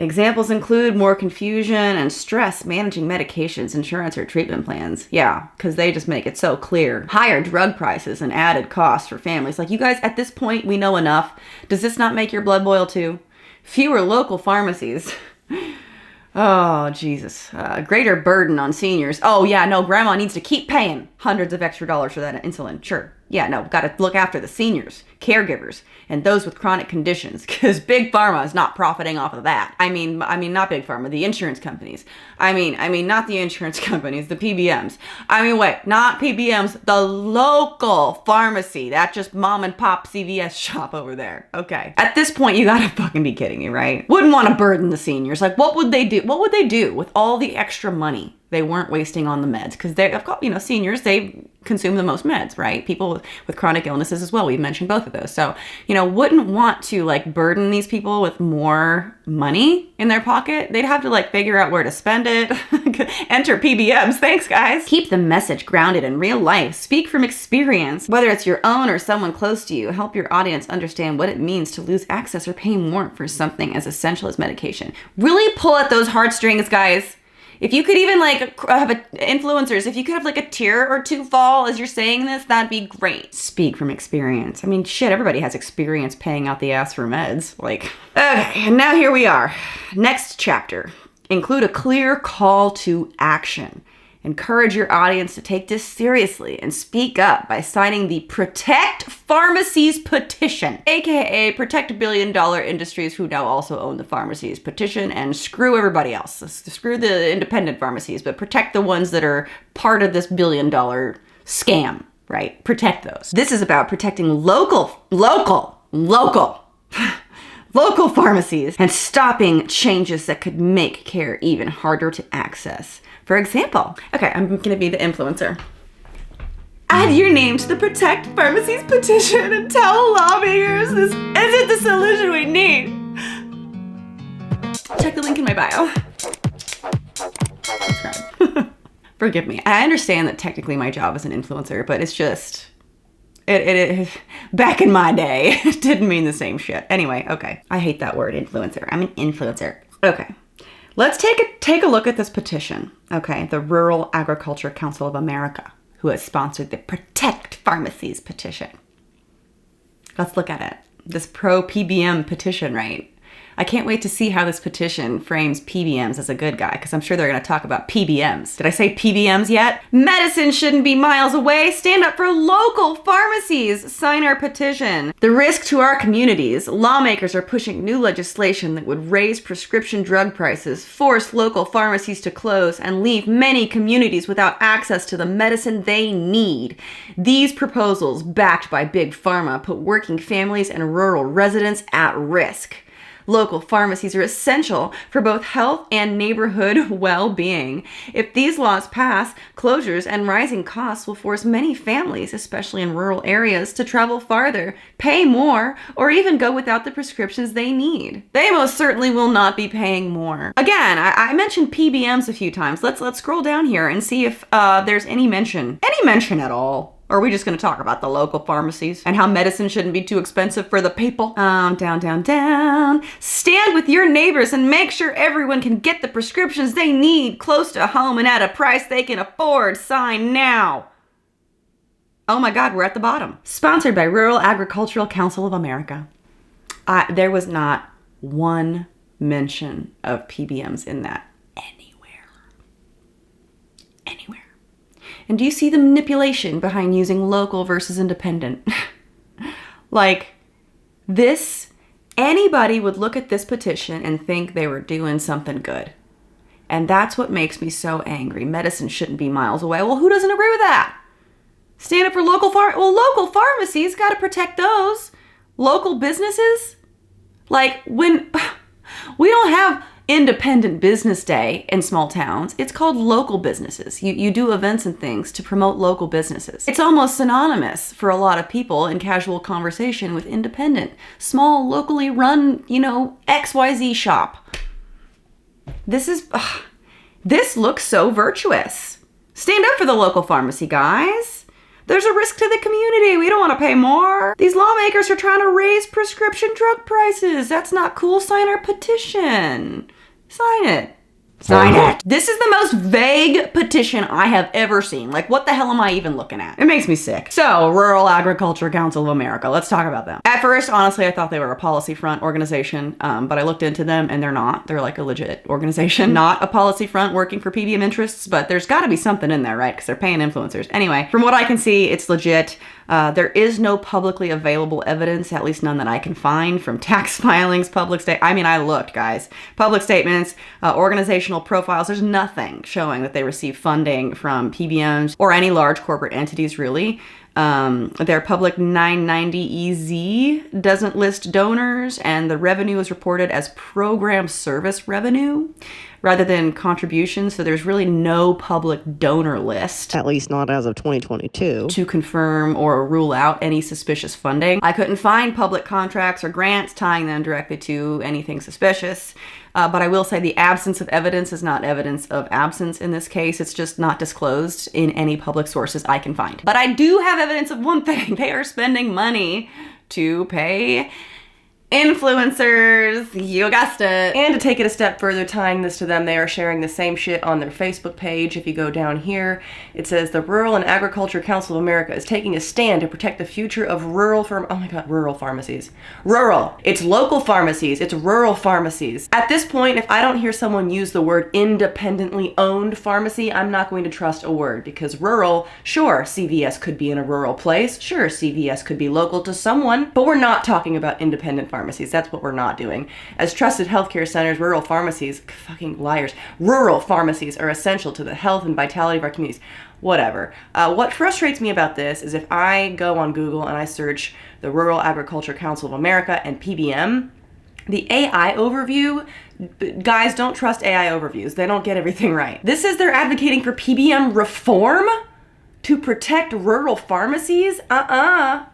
Examples include more confusion and stress managing medications, insurance, or treatment plans. Yeah, because they just make it so clear. Higher drug prices and added costs for families. Like, you guys, at this point, we know enough. Does this not make your blood boil too? Fewer local pharmacies. Oh, Jesus. Greater burden on seniors. Oh, yeah, no, grandma needs to keep paying hundreds of extra dollars for that insulin. Sure. Yeah, no, gotta look after the seniors, caregivers, and those with chronic conditions, because Big Pharma is not profiting off of that. I mean, not Big Pharma, the insurance companies. I mean, not the insurance companies, the PBMs. Not PBMs, the local pharmacy. That just mom and pop CVS shop over there. Okay. At this point, you gotta fucking be kidding me, right? Wouldn't want to burden the seniors. Like, what would they do? What would they do with all the extra money they weren't wasting on the meds? Because they're, of course, seniors, they consume the most meds, right? People with chronic illnesses as well. We've mentioned both of those. So, wouldn't want to burden these people with more money in their pocket. They'd have to figure out where to spend it. Enter PBMs. Thanks, guys. Keep the message grounded in real life. Speak from experience, whether it's your own or someone close to you. Help your audience understand what it means to lose access or pay more for something as essential as medication. Really pull at those heartstrings, guys. If you could even have influencers, if you could have a tear or two fall as you're saying this, that'd be great. Speak from experience. I mean, shit, everybody has experience paying out the ass for meds. Okay, and now here we are. Next chapter. Include a clear call to action. Encourage your audience to take this seriously and speak up by signing the Protect Pharmacies Petition, aka Protect Billion-Dollar Industries, who now also own the pharmacies petition, and screw everybody else. Screw the independent pharmacies, but protect the ones that are part of this billion-dollar scam, right? Protect those. This is about protecting local pharmacies and stopping changes that could make care even harder to access. For example, okay, I'm gonna be the influencer. Add your name to the Protect Pharmacies petition and tell lawmakers this isn't the solution we need. Check the link in my bio. Subscribe. Forgive me. I understand that technically my job is an influencer, but it's just, it back in my day, it didn't mean the same shit. Anyway, okay. I hate that word, influencer. I'm an influencer. Okay. Let's take a look at this petition, okay? The Rural Agriculture Council of America, who has sponsored the Protect Pharmacies petition. Let's look at it. This pro-PBM petition, right? I can't wait to see how this petition frames PBMs as a good guy, because I'm sure they're going to talk about PBMs. Did I say PBMs yet? Medicine shouldn't be miles away. Stand up for local pharmacies. Sign our petition. The risk to our communities. Lawmakers are pushing new legislation that would raise prescription drug prices, force local pharmacies to close, and leave many communities without access to the medicine they need. These proposals, backed by Big Pharma, put working families and rural residents at risk. Local pharmacies are essential for both health and neighborhood well-being. If these laws pass, closures and rising costs will force many families, especially in rural areas, to travel farther, pay more, or even go without the prescriptions they need. They most certainly will not be paying more. Again, I mentioned PBMs a few times. Let's scroll down here and see if there's any mention at all. Or are we just going to talk about the local pharmacies and how medicine shouldn't be too expensive for the people? Down. Stand with your neighbors and make sure everyone can get the prescriptions they need close to home and at a price they can afford. Sign now. Oh my God, we're at the bottom. Sponsored by Rural Agricultural Council of America. There was not one mention of PBMs in that anywhere. And do you see the manipulation behind using local versus independent? Like, this, anybody would look at this petition and think they were doing something good. And that's what makes me so angry. Medicine shouldn't be miles away. Well, who doesn't agree with that? Stand up for local pharmacies, got to protect those. Local businesses? Like, when we don't have Independent Business Day in small towns, it's called local businesses. You do events and things to promote local businesses. It's almost synonymous for a lot of people in casual conversation with independent, small, locally run, XYZ shop. This looks so virtuous. Stand up for the local pharmacy, guys. There's a risk to the community. We don't want to pay more. These lawmakers are trying to raise prescription drug prices. That's not cool. Sign our petition. Sign it. Sign it. This is the most vague petition I have ever seen. Like, what the hell am I even looking at? It makes me sick. So, Rural Agriculture Council of America. Let's talk about them. At first, honestly, I thought they were a policy front organization, but I looked into them and they're not. They're like a legit organization. Not a policy front working for PBM interests, but there's got to be something in there, right? Because they're paying influencers. Anyway, from what I can see, it's legit. There is no publicly available evidence, at least none that I can find, from tax filings, I looked, guys. Public statements, organizational profiles. There's nothing showing that they receive funding from PBMs or any large corporate entities, really. Their public 990EZ doesn't list donors, and the revenue is reported as program service revenue rather than contributions. So there's really no public donor list, at least not as of 2022, to confirm or rule out any suspicious funding. I couldn't find public contracts or grants tying them directly to anything suspicious. But I will say the absence of evidence is not evidence of absence in this case. It's just not disclosed in any public sources I can find. But I do have evidence of one thing. They are spending money to pay Influencers, you guessed it. And to take it a step further, tying this to them, they are sharing the same shit on their Facebook page. If you go down here, it says the Rural and Agriculture Council of America is taking a stand to protect the future of rural pharmacies. Rural. It's local pharmacies. It's rural pharmacies. At this point, if I don't hear someone use the word independently owned pharmacy, I'm not going to trust a word, because rural, sure, CVS could be in a rural place. Sure, CVS could be local to someone, but we're not talking about independent pharmacies. That's what we're not doing. As trusted healthcare centers, rural pharmacies, fucking liars, rural pharmacies are essential to the health and vitality of our communities. Whatever. What frustrates me about this is if I go on Google and I search the Rural Agriculture Council of America and PBM, the AI overview, guys, don't trust AI overviews. They don't get everything right. This is they're advocating for PBM reform to protect rural pharmacies?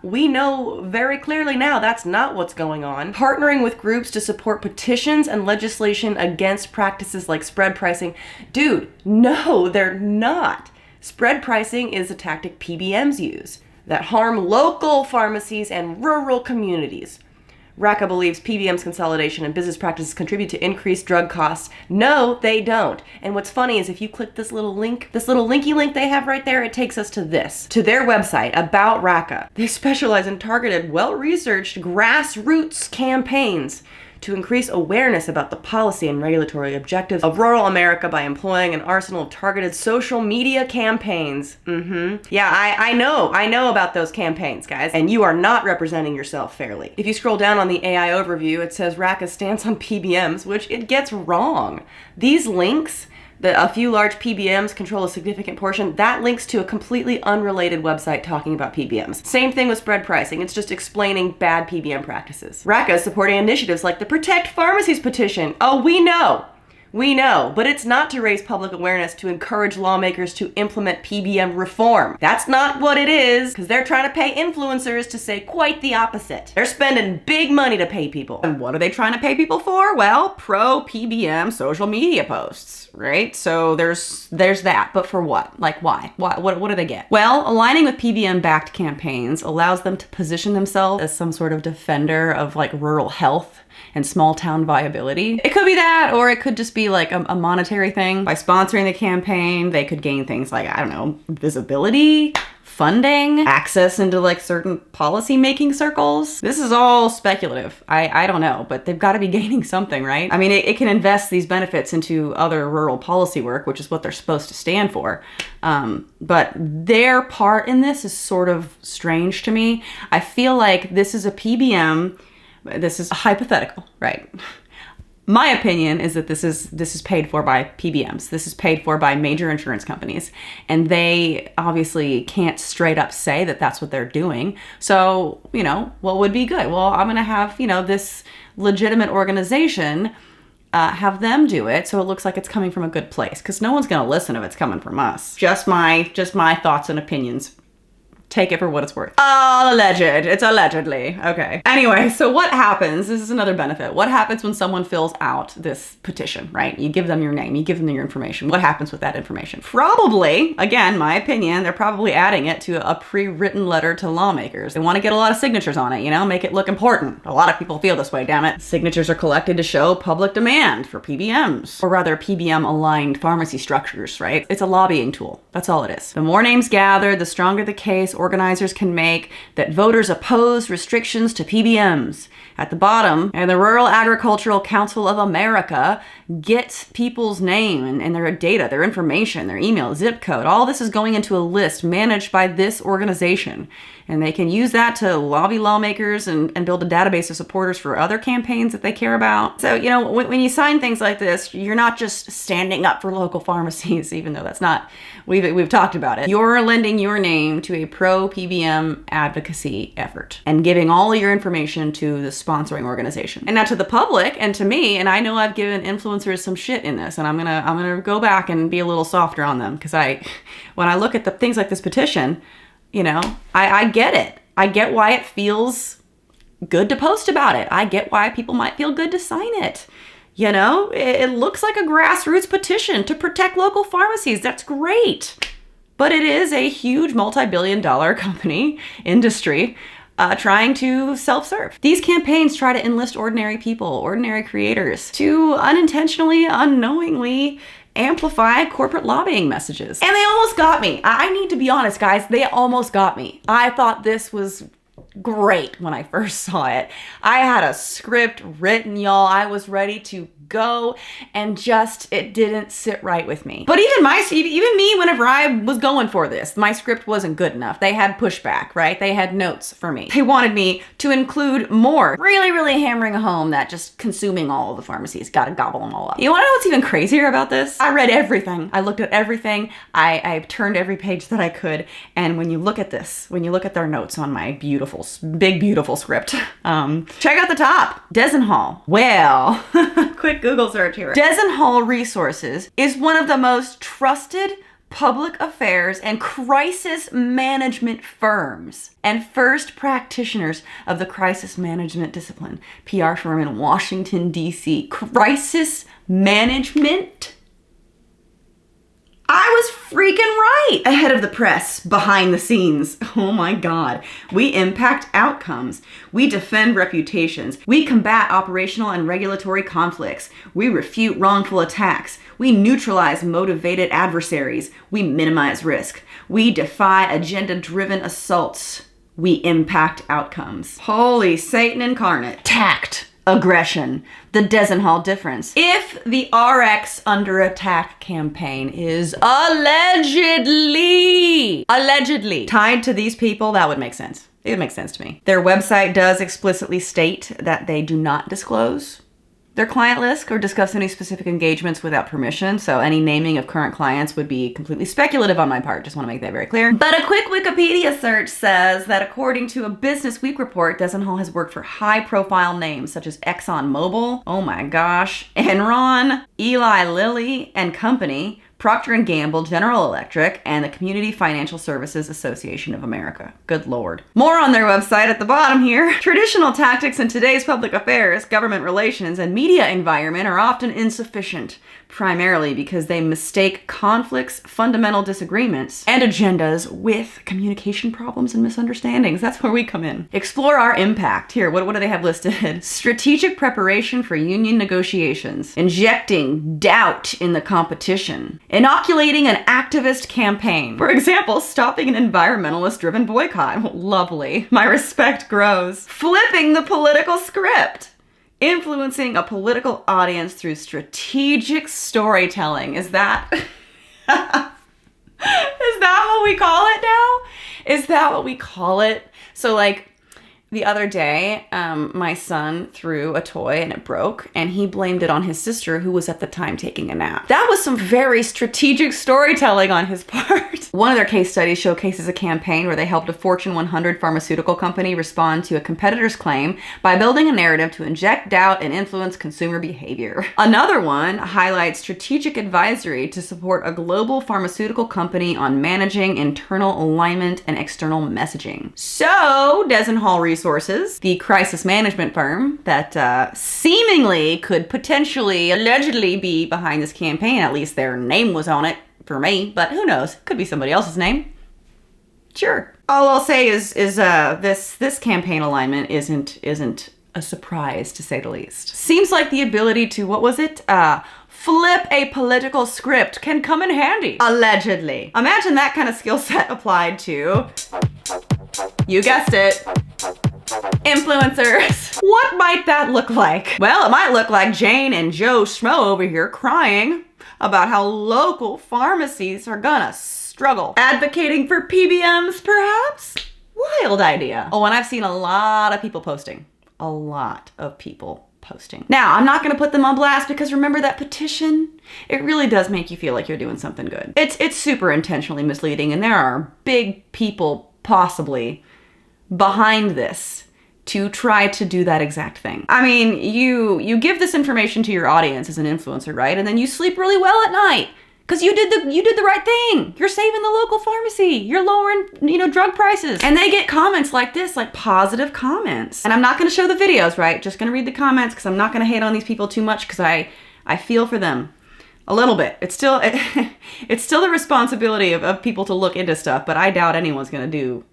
We know very clearly now that's not what's going on. Partnering with groups to support petitions and legislation against practices like spread pricing. Dude, no, they're not. Spread pricing is a tactic PBMs use that harm local pharmacies and rural communities. RACA believes PBM's consolidation and business practices contribute to increased drug costs. No, they don't. And what's funny is if you click this little link, this little linky link they have right there, it takes us to this, to their website about RACA. They specialize in targeted, well-researched grassroots campaigns to increase awareness about the policy and regulatory objectives of rural America by employing an arsenal of targeted social media campaigns. Yeah, I know about those campaigns, guys. And you are not representing yourself fairly. If you scroll down on the AI overview, it says RACA's stance on PBMs, which it gets wrong. These links, that a few large PBMs control a significant portion, that links to a completely unrelated website talking about PBMs. Same thing with spread pricing. It's just explaining bad PBM practices. RACA is supporting initiatives like the Protect Pharmacies petition. Oh, we know, but it's not to raise public awareness to encourage lawmakers to implement PBM reform. That's not what it is, because they're trying to pay influencers to say quite the opposite. They're spending big money to pay people. And what are they trying to pay people for? Well, pro-PBM social media posts, right? So there's that, but for what? Like why? What do they get? Well, aligning with PBM-backed campaigns allows them to position themselves as some sort of defender of like rural health and small town viability. It could be that, or it could just be like a monetary thing. By sponsoring the campaign, they could gain things like, I don't know, visibility, funding, access into like certain policy making circles. This is all speculative. I don't know, but they've got to be gaining something, right? I mean, it can invest these benefits into other rural policy work, which is what they're supposed to stand for. But their part in this is sort of strange to me. I feel like this is a PBM. This is hypothetical, right? My opinion is that this is paid for by PBMs. This is paid for by major insurance companies. And they obviously can't straight up say that that's what they're doing. So, what would be good? Well, I'm going to have, this legitimate organization have them do it so it looks like it's coming from a good place. Because no one's going to listen if it's coming from us. Just my thoughts and opinions. Take it for what it's worth. Alleged. It's allegedly. Okay. Anyway, so what happens? This is another benefit. What happens when someone fills out this petition, right? You give them your name, you give them your information. What happens with that information? Probably, again, my opinion, they're probably adding it to a pre-written letter to lawmakers. They want to get a lot of signatures on it, make it look important. A lot of people feel this way, damn it. Signatures are collected to show public demand for PBMs, or rather PBM-aligned pharmacy structures, right? It's a lobbying tool. That's all it is. The more names gathered, the stronger the case organizers can make that voters oppose restrictions to PBMs. At the bottom, and the Rural Agricultural Council of America gets people's name and their data, their information, their email, zip code. All this is going into a list managed by this organization. And they can use that to lobby lawmakers and build a database of supporters for other campaigns that they care about. So, when you sign things like this, you're not just standing up for local pharmacies, even though that's not, we've talked about it. You're lending your name to a pro-PBM advocacy effort and giving all of your information to the sponsoring organization. And now to the public and to me, and I know I've given influencers some shit in this, and I'm gonna go back and be a little softer on them, because when I look at the things like this petition, I get it. I get why it feels good to post about it. I get why people might feel good to sign it. It looks like a grassroots petition to protect local pharmacies. That's great. But it is a huge multi-billion-dollar company, industry, trying to self-serve. These campaigns try to enlist ordinary people, ordinary creators, to unintentionally, unknowingly amplify corporate lobbying messages. And they almost got me. I need to be honest, guys, they almost got me. I thought this was great when I first saw it. I had a script written, y'all. I was ready to go, and just, it didn't sit right with me. But even me, whenever I was going for this, my script wasn't good enough. They had pushback, right? They had notes for me. They wanted me to include more, really hammering home that just consuming all of the pharmacies, gotta gobble them all up. You wanna know what's even crazier about this? I read everything. I looked at everything. I turned every page that I could, and when you look at this, when you look at their notes on my beautiful, big, beautiful script, check out the top. Desenhall. Well, quick Google search here. Desenhall Resources is one of the most trusted public affairs and crisis management firms and first practitioners of the crisis management discipline. PR firm in Washington, D.C. Crisis management? I was freaking right. Ahead of the press, behind the scenes. Oh my God. We impact outcomes. We defend reputations. We combat operational and regulatory conflicts. We refute wrongful attacks. We neutralize motivated adversaries. We minimize risk. We defy agenda-driven assaults. We impact outcomes. Holy Satan incarnate. Tact. Aggression, the Desenhall difference. If the RX Under Attack campaign is allegedly tied to these people, that would make sense. It would make sense to me. Their website does explicitly state that they do not disclose their client list or discuss any specific engagements without permission, so any naming of current clients would be completely speculative on my part. Just want to make that very clear. But a quick Wikipedia search says that according to a Business Week report, Desenhall has worked for high-profile names such as ExxonMobil, oh my gosh, Enron, Eli Lilly and Company, Procter & Gamble, General Electric, and the Community Financial Services Association of America. Good Lord. More on their website at the bottom here. Traditional tactics in today's public affairs, government relations, and media environment are often insufficient, primarily because they mistake conflicts, fundamental disagreements, and agendas with communication problems and misunderstandings. That's where we come in. Explore our impact. Here, what do they have listed? Strategic preparation for union negotiations. Injecting doubt in the competition. Inoculating an activist campaign. For example, stopping an environmentalist-driven boycott. Lovely. My respect grows. Flipping the political script. Influencing a political audience through strategic storytelling. Is that what we call it now? Is that what we call it? So like the other day, my son threw a toy and it broke, and he blamed it on his sister who was at the time taking a nap. That was some very strategic storytelling on his part. One of their case studies showcases a campaign where they helped a Fortune 100 pharmaceutical company respond to a competitor's claim by building a narrative to inject doubt and influence consumer behavior. Another one highlights strategic advisory to support a global pharmaceutical company on managing internal alignment and external messaging. So, Desenhall Resources, the crisis management firm that seemingly could potentially, allegedly be behind this campaign, at least their name was on it for me, but who knows? Could be somebody else's name. Sure. All I'll say is this campaign alignment isn't a surprise, to say the least. Seems like the ability to, flip a political script can come in handy. Allegedly. Imagine that kind of skill set applied to, you guessed it, influencers. What might that look like? Well, it might look like Jane and Joe Schmo over here crying about how local pharmacies are gonna struggle. Advocating for PBMs, perhaps? Wild idea. Oh, and I've seen a lot of people posting. A lot of people posting. Now, I'm not gonna put them on blast because remember that petition? It really does make you feel like you're doing something good. It's super intentionally misleading, and there are big people possibly behind this to try to do that exact thing. I mean, you give this information to your audience as an influencer, right? And then you sleep really well at night because you did the right thing. You're saving the local pharmacy. You're lowering, drug prices. And they get comments like this, like positive comments. And I'm not going to show the videos, right? Just going to read the comments because I'm not going to hate on these people too much because I feel for them a little bit. It's still the responsibility of people to look into stuff, but I doubt anyone's going to do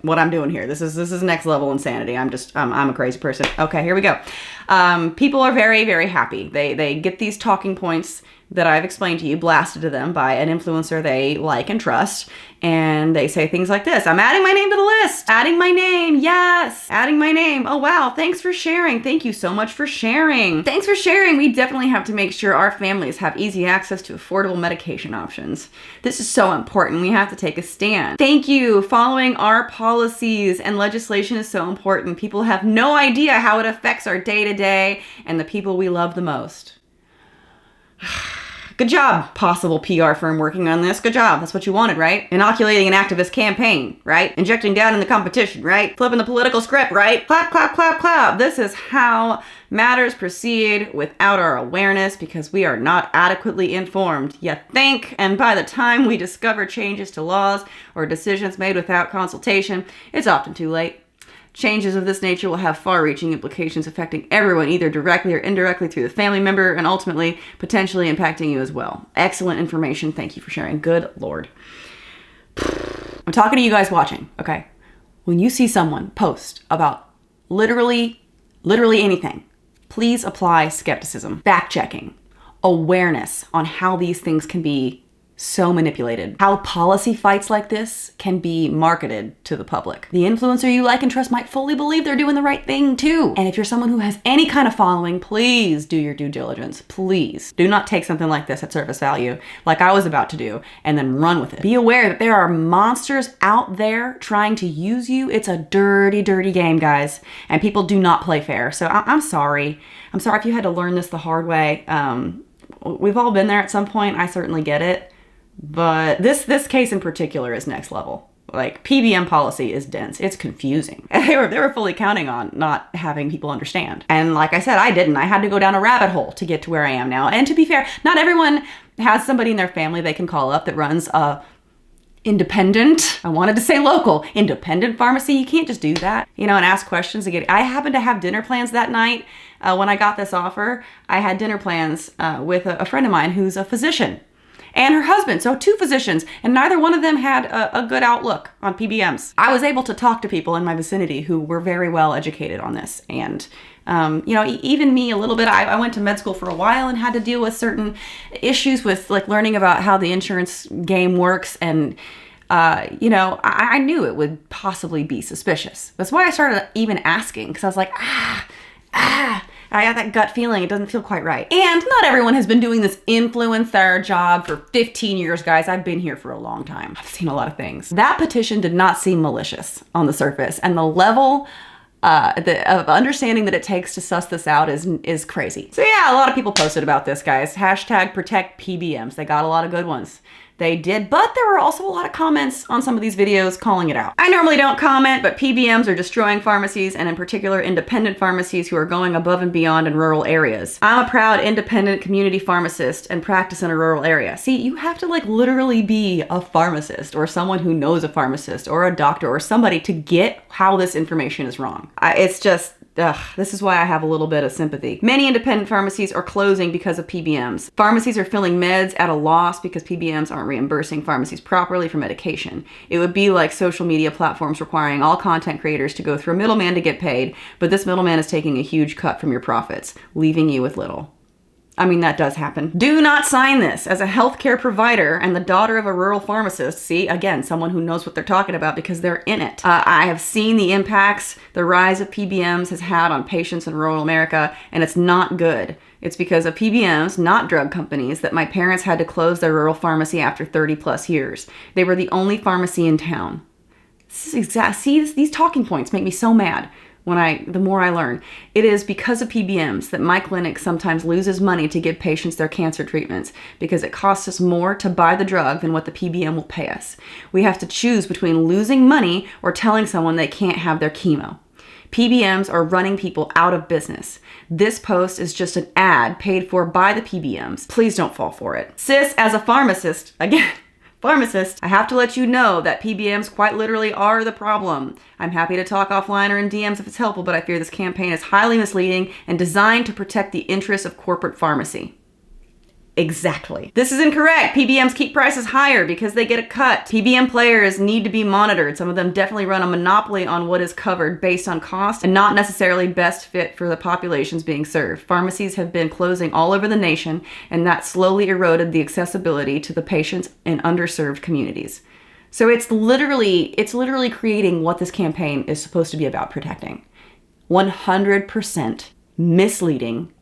what I'm doing here. This is next level insanity. I'm a crazy person. Okay, here we go. People are very, very happy. They get these talking points that I've explained to you blasted to them by an influencer they like and trust. And they say things like this: I'm adding my name to the list. Adding my name. Yes. Adding my name. Oh, wow. Thanks for sharing. Thank you so much for sharing. Thanks for sharing. We definitely have to make sure our families have easy access to affordable medication options. This is so important. We have to take a stand. Thank you. Following our policies and legislation is so important. People have no idea how it affects our day-to-day and the people we love the most. Good job, possible PR firm working on this. Good job. That's what you wanted, right? Inoculating an activist campaign, right? Injecting doubt in the competition, right? Flipping the political script, right? Clap, clap, clap, clap. This is how matters proceed without our awareness because we are not adequately informed. You think, and by the time we discover changes to laws or decisions made without consultation, it's often too late. Changes of this nature will have far-reaching implications affecting everyone, either directly or indirectly through the family member, and ultimately potentially impacting you as well. Excellent information. Thank you for sharing. Good Lord. I'm talking to you guys watching, okay? When you see someone post about literally anything, please apply skepticism, fact-checking, awareness on how these things can be so manipulated. How policy fights like this can be marketed to the public. The influencer you like and trust might fully believe they're doing the right thing too. And if you're someone who has any kind of following, please do your due diligence. Please do not take something like this at surface value, like I was about to do, and then run with it. Be aware that there are monsters out there trying to use you. It's a dirty, dirty game, guys. And people do not play fair. So I'm sorry. I'm sorry if you had to learn this the hard way. We've all been there at some point. I certainly get it. But this case in particular is next level. Like, PBM policy is dense. It's confusing. And they were fully counting on not having people understand. And like I said, I didn't. I had to go down a rabbit hole to get to where I am now. And to be fair, not everyone has somebody in their family they can call up that runs a independent, I wanted to say local, independent pharmacy. You can't just do that, and ask questions again. I happened to have dinner plans that night when I got this offer. I had dinner plans with a friend of mine who's a physician. And her husband, so 2 physicians, and neither one of them had a good outlook on PBMs. I was able to talk to people in my vicinity who were very well educated on this. And, even me a little bit, I went to med school for a while and had to deal with certain issues with like learning about how the insurance game works. And, I knew it would possibly be suspicious. That's why I started even asking, because I was like, I got that gut feeling. It doesn't feel quite right. And not everyone has been doing this influencer job for 15 years, guys. I've been here for a long time. I've seen a lot of things. That petition did not seem malicious on the surface. And the level of understanding that it takes to suss this out is crazy. So yeah, a lot of people posted about this, guys. Hashtag protect PBMs. They got a lot of good ones. They did, but there were also a lot of comments on some of these videos calling it out. I normally don't comment, but PBMs are destroying pharmacies, and in particular independent pharmacies who are going above and beyond in rural areas. I'm a proud independent community pharmacist and practice in a rural area. See, you have to literally be a pharmacist or someone who knows a pharmacist or a doctor or somebody to get how this information is wrong. It's just, this is why I have a little bit of sympathy. Many independent pharmacies are closing because of PBMs. Pharmacies are filling meds at a loss because PBMs aren't reimbursing pharmacies properly for medication. It would be like social media platforms requiring all content creators to go through a middleman to get paid, but this middleman is taking a huge cut from your profits, leaving you with little. I mean, that does happen. Do not sign this. As a healthcare provider and the daughter of a rural pharmacist, see, again, someone who knows what they're talking about because they're in it. I have seen the impacts the rise of PBMs has had on patients in rural America, and it's not good. It's because of PBMs, not drug companies, that my parents had to close their rural pharmacy after 30 plus years. They were the only pharmacy in town. These talking points make me so mad. The more I learn, it is because of PBMs that my clinic sometimes loses money to give patients their cancer treatments because it costs us more to buy the drug than what the PBM will pay us. We have to choose between losing money or telling someone they can't have their chemo. PBMs are running people out of business. This post is just an ad paid for by the PBMs. Please don't fall for it. Sis, as a pharmacist, I have to let you know that PBMs quite literally are the problem. I'm happy to talk offline or in DMs if it's helpful, but I fear this campaign is highly misleading and designed to protect the interests of corporate pharmacy. Exactly. This is incorrect. PBMs keep prices higher because they get a cut. PBM players need to be monitored. Some of them definitely run a monopoly on what is covered based on cost and not necessarily best fit for the populations being served. Pharmacies have been closing all over the nation, and that slowly eroded the accessibility to the patients in underserved communities. So it's literally creating what this campaign is supposed to be about protecting. 100% misleading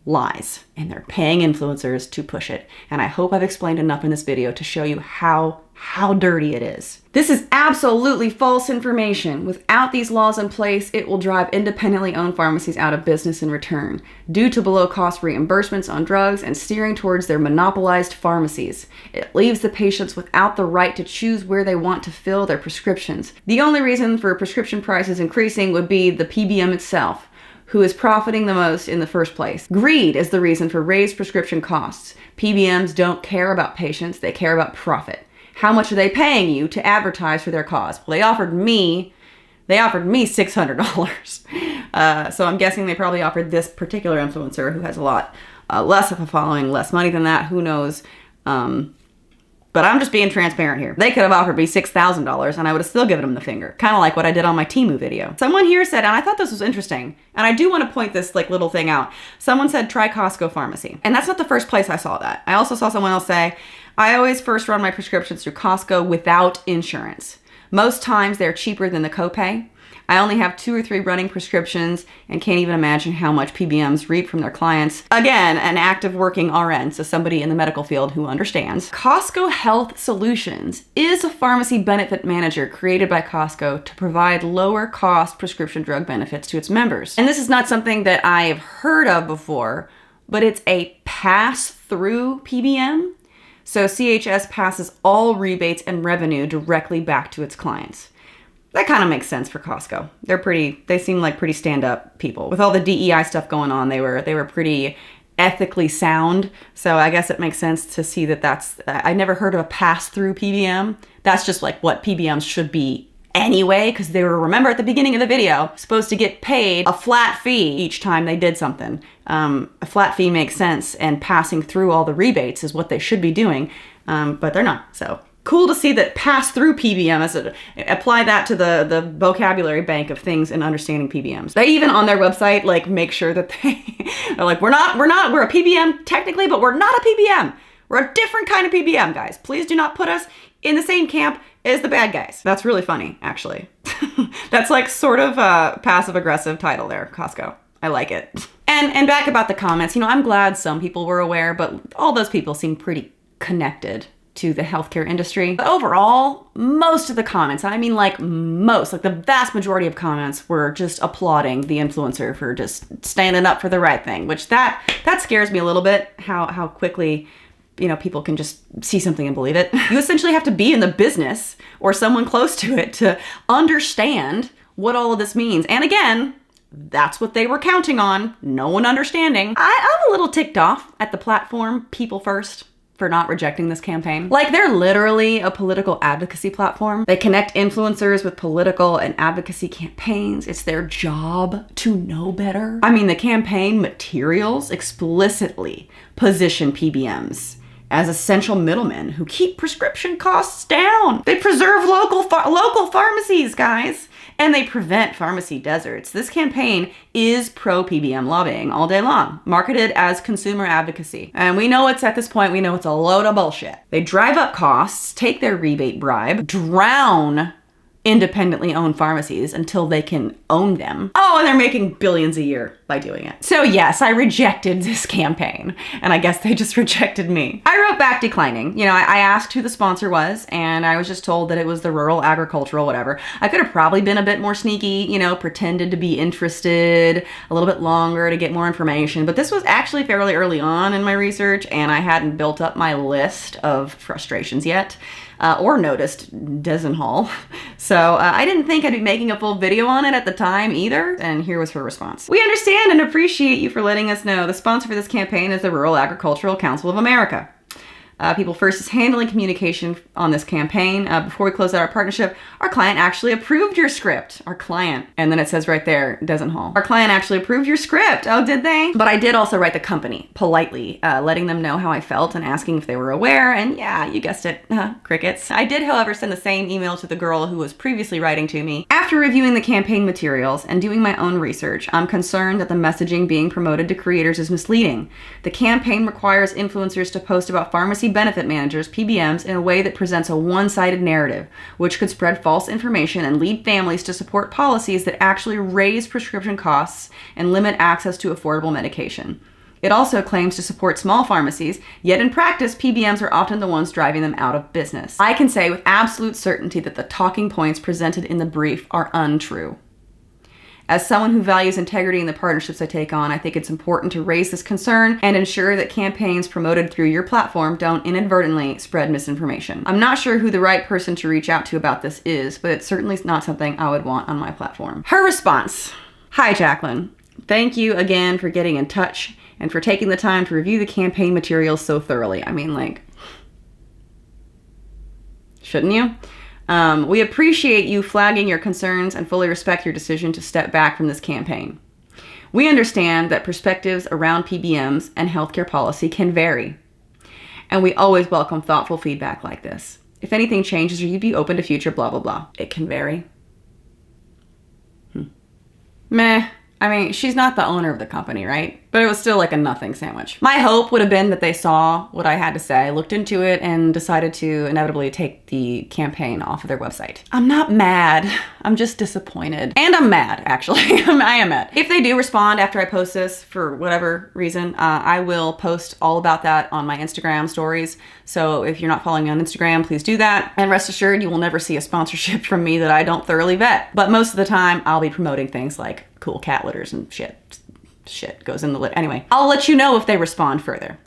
lies, and they're paying influencers to push it. And I hope I've explained enough in this video to show you how dirty it is. This is absolutely false information. Without these laws in place, it will drive independently owned pharmacies out of business in return, due to below cost reimbursements on drugs and steering towards their monopolized pharmacies. It leaves the patients without the right to choose where they want to fill their prescriptions. The only reason for prescription prices increasing would be the PBM itself, who is profiting the most in the first place. Greed is the reason for raised prescription costs. PBMs don't care about patients, they care about profit. How much are they paying you to advertise for their cause? Well, they offered me $600. So I'm guessing they probably offered this particular influencer, who has a lot less of a following, less money than that, who knows. But I'm just being transparent here. They could have offered me $6,000 and I would have still given them the finger. Kind of like what I did on my Temu video. Someone here said, and I thought this was interesting, and I do want to point this little thing out. Someone said, try Costco Pharmacy. And that's not the first place I saw that. I also saw someone else say, I always first run my prescriptions through Costco without insurance. Most times they're cheaper than the copay. I only have 2 or 3 running prescriptions and can't even imagine how much PBMs reap from their clients. Again, an active working RN, so somebody in the medical field who understands. Costco Health Solutions is a pharmacy benefit manager created by Costco to provide lower cost prescription drug benefits to its members. And this is not something that I've heard of before, but it's a pass-through PBM. So CHS passes all rebates and revenue directly back to its clients. That kind of makes sense for Costco. They seem like pretty stand-up people. With all the DEI stuff going on, they were pretty ethically sound. So I guess it makes sense to see that I never heard of a pass-through PBM. That's just like what PBMs should be anyway, because they were, remember at the beginning of the video, supposed to get paid a flat fee each time they did something. A flat fee makes sense, and passing through all the rebates is what they should be doing, but they're not, so. Cool to see that pass-through PBM, apply that to the vocabulary bank of things in understanding PBMs. They even on their website make sure that they're like, we're a PBM technically, but we're not a PBM. We're a different kind of PBM, guys. Please do not put us in the same camp as the bad guys. That's really funny, actually. That's like sort of a passive-aggressive title there, Costco. I like it. And back about the comments, I'm glad some people were aware, but all those people seem pretty connected to the healthcare industry. But overall, most of the comments, the vast majority of comments were just applauding the influencer for just standing up for the right thing, which that scares me a little bit, how quickly, people can just see something and believe it. You essentially have to be in the business or someone close to it to understand what all of this means. And again, that's what they were counting on, no one understanding. I'm a little ticked off at the platform People First for not rejecting this campaign. They're literally a political advocacy platform. They connect influencers with political and advocacy campaigns. It's their job to know better. The campaign materials explicitly position PBMs as essential middlemen who keep prescription costs down. They preserve local pharmacies, guys, and they prevent pharmacy deserts. This campaign is pro-PBM lobbying all day long, marketed as consumer advocacy. And we know at this point, we know it's a load of bullshit. They drive up costs, take their rebate bribe, drown independently owned pharmacies until they can own them. Oh, and they're making billions a year by doing it. So yes, I rejected this campaign, and I guess they just rejected me. I wrote back declining. I asked who the sponsor was, and I was just told that it was the rural agricultural whatever. I could have probably been a bit more sneaky, pretended to be interested a little bit longer to get more information, but this was actually fairly early on in my research, and I hadn't built up my list of frustrations yet. Or noticed Desenhall. So I didn't think I'd be making a full video on it at the time either, and here was her response. We understand and appreciate you for letting us know. The sponsor for this campaign is the Rural Agricultural Council of America. People First is handling communication on this campaign. Before we close out our partnership, our client actually approved your script. Our client. And then it says right there, Desert Hall. Our client actually approved your script. Oh, did they? But I did also write the company politely, letting them know how I felt and asking if they were aware. And yeah, you guessed it, crickets. I did, however, send the same email to the girl who was previously writing to me. After reviewing the campaign materials and doing my own research, I'm concerned that the messaging being promoted to creators is misleading. The campaign requires influencers to post about pharmacy benefit managers, PBMs, in a way that presents a one-sided narrative, which could spread false information and lead families to support policies that actually raise prescription costs and limit access to affordable medication. It also claims to support small pharmacies, yet in practice, PBMs are often the ones driving them out of business. I can say with absolute certainty that the talking points presented in the brief are untrue. As someone who values integrity in the partnerships I take on, I think it's important to raise this concern and ensure that campaigns promoted through your platform don't inadvertently spread misinformation. I'm not sure who the right person to reach out to about this is, but it's certainly not something I would want on my platform. Her response. Hi, Jacqueline. Thank you again for getting in touch and for taking the time to review the campaign materials so thoroughly. I mean, like, shouldn't you? We appreciate you flagging your concerns and fully respect your decision to step back from this campaign. We understand that perspectives around PBMs and healthcare policy can vary, and we always welcome thoughtful feedback like this. If anything changes or you'd be open to future blah, blah, blah. It can vary. Meh. I mean, she's not the owner of the company, right? But it was still like a nothing sandwich. My hope would have been that they saw what I had to say, looked into it, and decided to inevitably take the campaign off of their website. I'm not mad. I'm just disappointed. And I'm mad, actually. I am mad. If they do respond after I post this for whatever reason, I will post all about that on my Instagram stories. So if you're not following me on Instagram, please do that. And rest assured, you will never see a sponsorship from me that I don't thoroughly vet. But most of the time, I'll be promoting things like cool cat litters and shit goes in the lit. Anyway, I'll let you know if they respond further.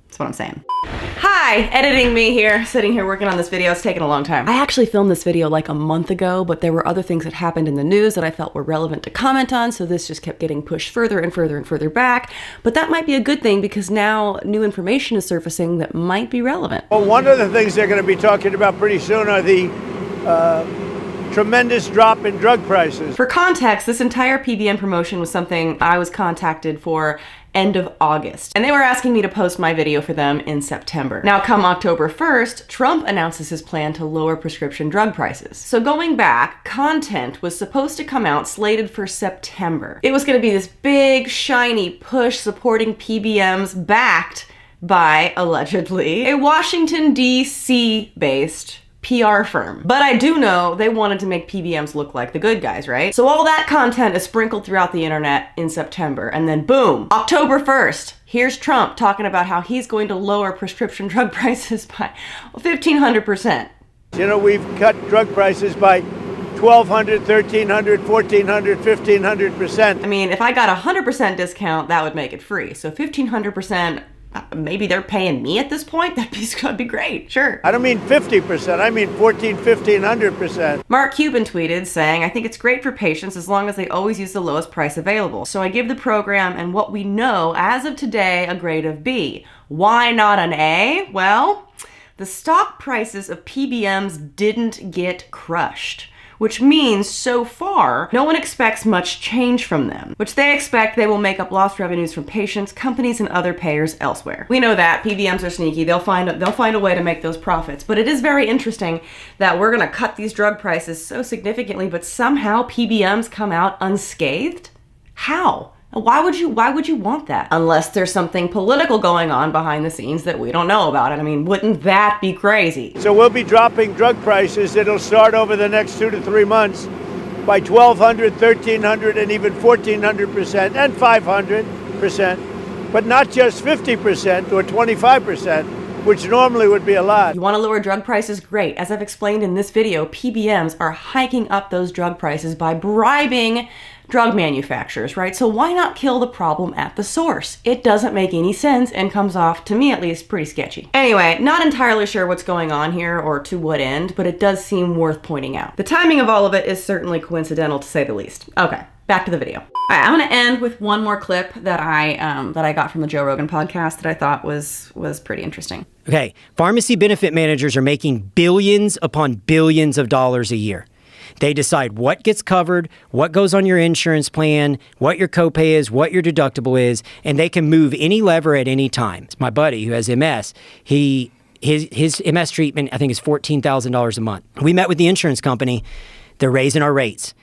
That's what I'm saying. Hi, editing me here, sitting here working on this video. It's taken a long time. I actually filmed this video like a month ago, but there were other things that happened in the news that I felt were relevant to comment on, so this just kept getting pushed further and further and further back. But that might be a good thing because now new information is surfacing that might be relevant. Well, one of the things they're going to be talking about pretty soon are the tremendous drop in drug prices. For context, this entire PBM promotion was something I was contacted for end of August, and they were asking me to post my video for them in September. Now, come October 1st, Trump announces his plan to lower prescription drug prices. So going back, content was supposed to come out slated for September. It was going to be this big, shiny push supporting PBMs backed by, allegedly, a Washington, D.C. based PR firm. But I do know they wanted to make PBMs look like the good guys, right? So all that content is sprinkled throughout the internet in September, and then boom, October 1st, here's Trump talking about how he's going to lower prescription drug prices by 1,500%. You know, we've cut drug prices by 1,200, 1,300, 1,400, 1,500%. I mean, if I got 100% discount, that would make it free. So 1,500%, maybe they're paying me at this point? That'd be great, sure. I don't mean 50%, I mean 1,100%. Mark Cuban tweeted saying, I think it's great for patients as long as they always use the lowest price available. So I give the program and what we know as of today a grade of B. Why not an A? Well, the stock prices of PBMs didn't get crushed, which means so far, no one expects much change from them, which they expect they will make up lost revenues from patients, companies, and other payers elsewhere. We know that PBMs are sneaky. They'll find a way to make those profits. But it is very interesting that we're gonna cut these drug prices so significantly, but somehow PBMs come out unscathed? How? Why would you want that? Unless there's something political going on behind the scenes that we don't know about. And I mean, wouldn't that be crazy? So we'll be dropping drug prices. It'll start over the next 2 to 3 months by 1,200, 1,300, and even 1,400% and 500%, but not just 50% or 25%, which normally would be a lot. You want to lower drug prices? Great. As I've explained in this video, PBMs are hiking up those drug prices by bribing drug manufacturers, right? So why not kill the problem at the source? It doesn't make any sense and comes off, to me at least, pretty sketchy. Anyway, not entirely sure what's going on here or to what end, but it does seem worth pointing out. The timing of all of it is certainly coincidental to say the least. Okay. back to the video. All right, I'm gonna end with one more clip that I got from the Joe Rogan podcast that I thought was pretty interesting. Okay, pharmacy benefit managers are making billions upon billions of dollars a year. They decide what gets covered, what goes on your insurance plan, what your copay is, what your deductible is, and they can move any lever at any time. It's my buddy who has MS. His MS treatment, I think, is $14,000 a month. We met with the insurance company. They're raising our rates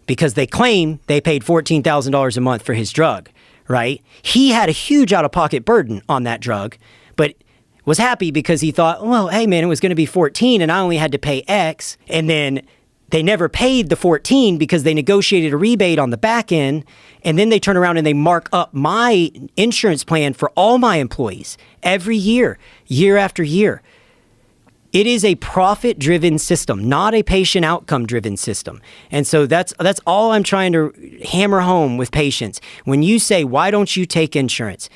because they claim they paid $14,000 a month for his drug, right? He had a huge out-of-pocket burden on that drug, but was happy because he thought, well, hey, man, it was going to be 14 and I only had to pay X. And then they never paid the 14 because they negotiated a rebate on the back end. And then they turn around and they mark up my insurance plan for all my employees every year, year after year. It is a profit-driven system, not a patient outcome-driven system. And so that's all I'm trying to hammer home with patients. When you say, why don't you take insurance?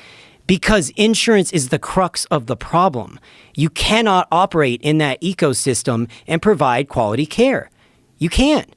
Because insurance is the crux of the problem. You cannot operate in that ecosystem and provide quality care. You can't.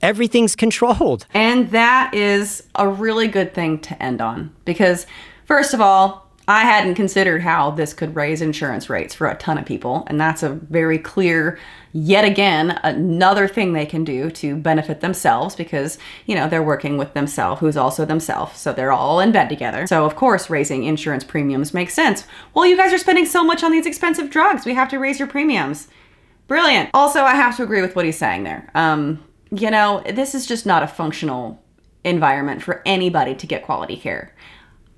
Everything's controlled. And that is a really good thing to end on because, first of all, I hadn't considered how this could raise insurance rates for a ton of people. And that's a very clear, yet again, another thing they can do to benefit themselves because, you know, they're working with themselves, who's also themselves. So they're all in bed together. So of course, raising insurance premiums makes sense. Well, you guys are spending so much on these expensive drugs. We have to raise your premiums. Brilliant. Also, I have to agree with what he's saying there. You know, this is just not a functional environment for anybody to get quality care.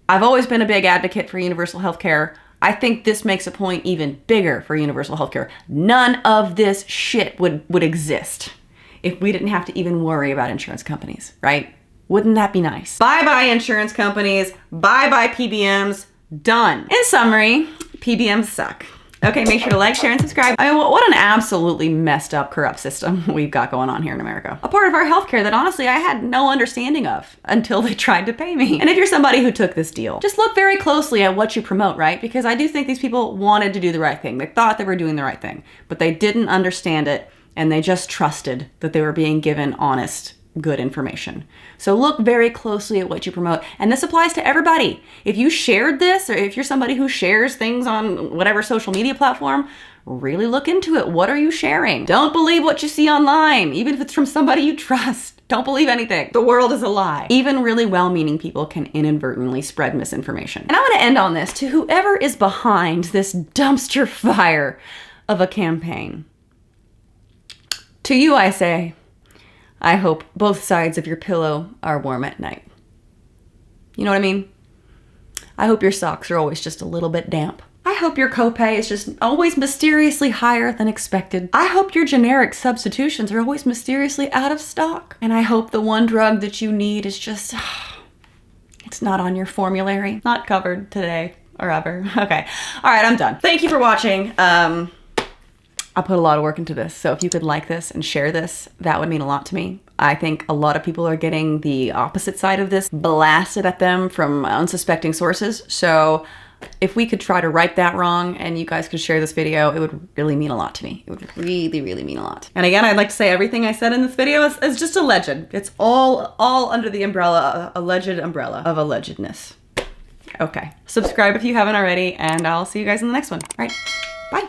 I've always been a big advocate for universal health care. I think this makes a point even bigger for universal health care. None of this shit would exist if we didn't have to even worry about insurance companies, right? Wouldn't that be nice? Bye-bye insurance companies. Bye-bye PBMs. Done. In summary, PBMs suck. Okay, make sure to like, share, and subscribe. I mean, what an absolutely messed up, corrupt system we've got going on here in America. A part of our healthcare that honestly I had no understanding of until they tried to pay me. And if you're somebody who took this deal, just look very closely at what you promote, right? Because I do think these people wanted to do the right thing. They thought they were doing the right thing, but they didn't understand it and they just trusted that they were being given honest, good information. So look very closely at what you promote. And this applies to everybody. If you shared this, or if you're somebody who shares things on whatever social media platform, really look into it. What are you sharing? Don't believe what you see online, even if it's from somebody you trust. Don't believe anything. The world is a lie. Even really well-meaning people can inadvertently spread misinformation. And I want to end on this to whoever is behind this dumpster fire of a campaign. To you, I say, I hope both sides of your pillow are warm at night. You know what I mean? I hope your socks are always just a little bit damp. I hope your copay is just always mysteriously higher than expected. I hope your generic substitutions are always mysteriously out of stock. And I hope the one drug that you need is just, it's not on your formulary, not covered today or ever. Okay. All right, I'm done. Thank you for watching. I put a lot of work into this, so if you could like this and share this, that would mean a lot to me. I think a lot of people are getting the opposite side of this blasted at them from unsuspecting sources, so if we could try to right that wrong and you guys could share this video, it would really mean a lot to me. It would really, really mean a lot. And again, I'd like to say everything I said in this video is just alleged. It's all under the umbrella, alleged umbrella of allegedness. Okay. Subscribe if you haven't already, and I'll see you guys in the next one. All right. Bye.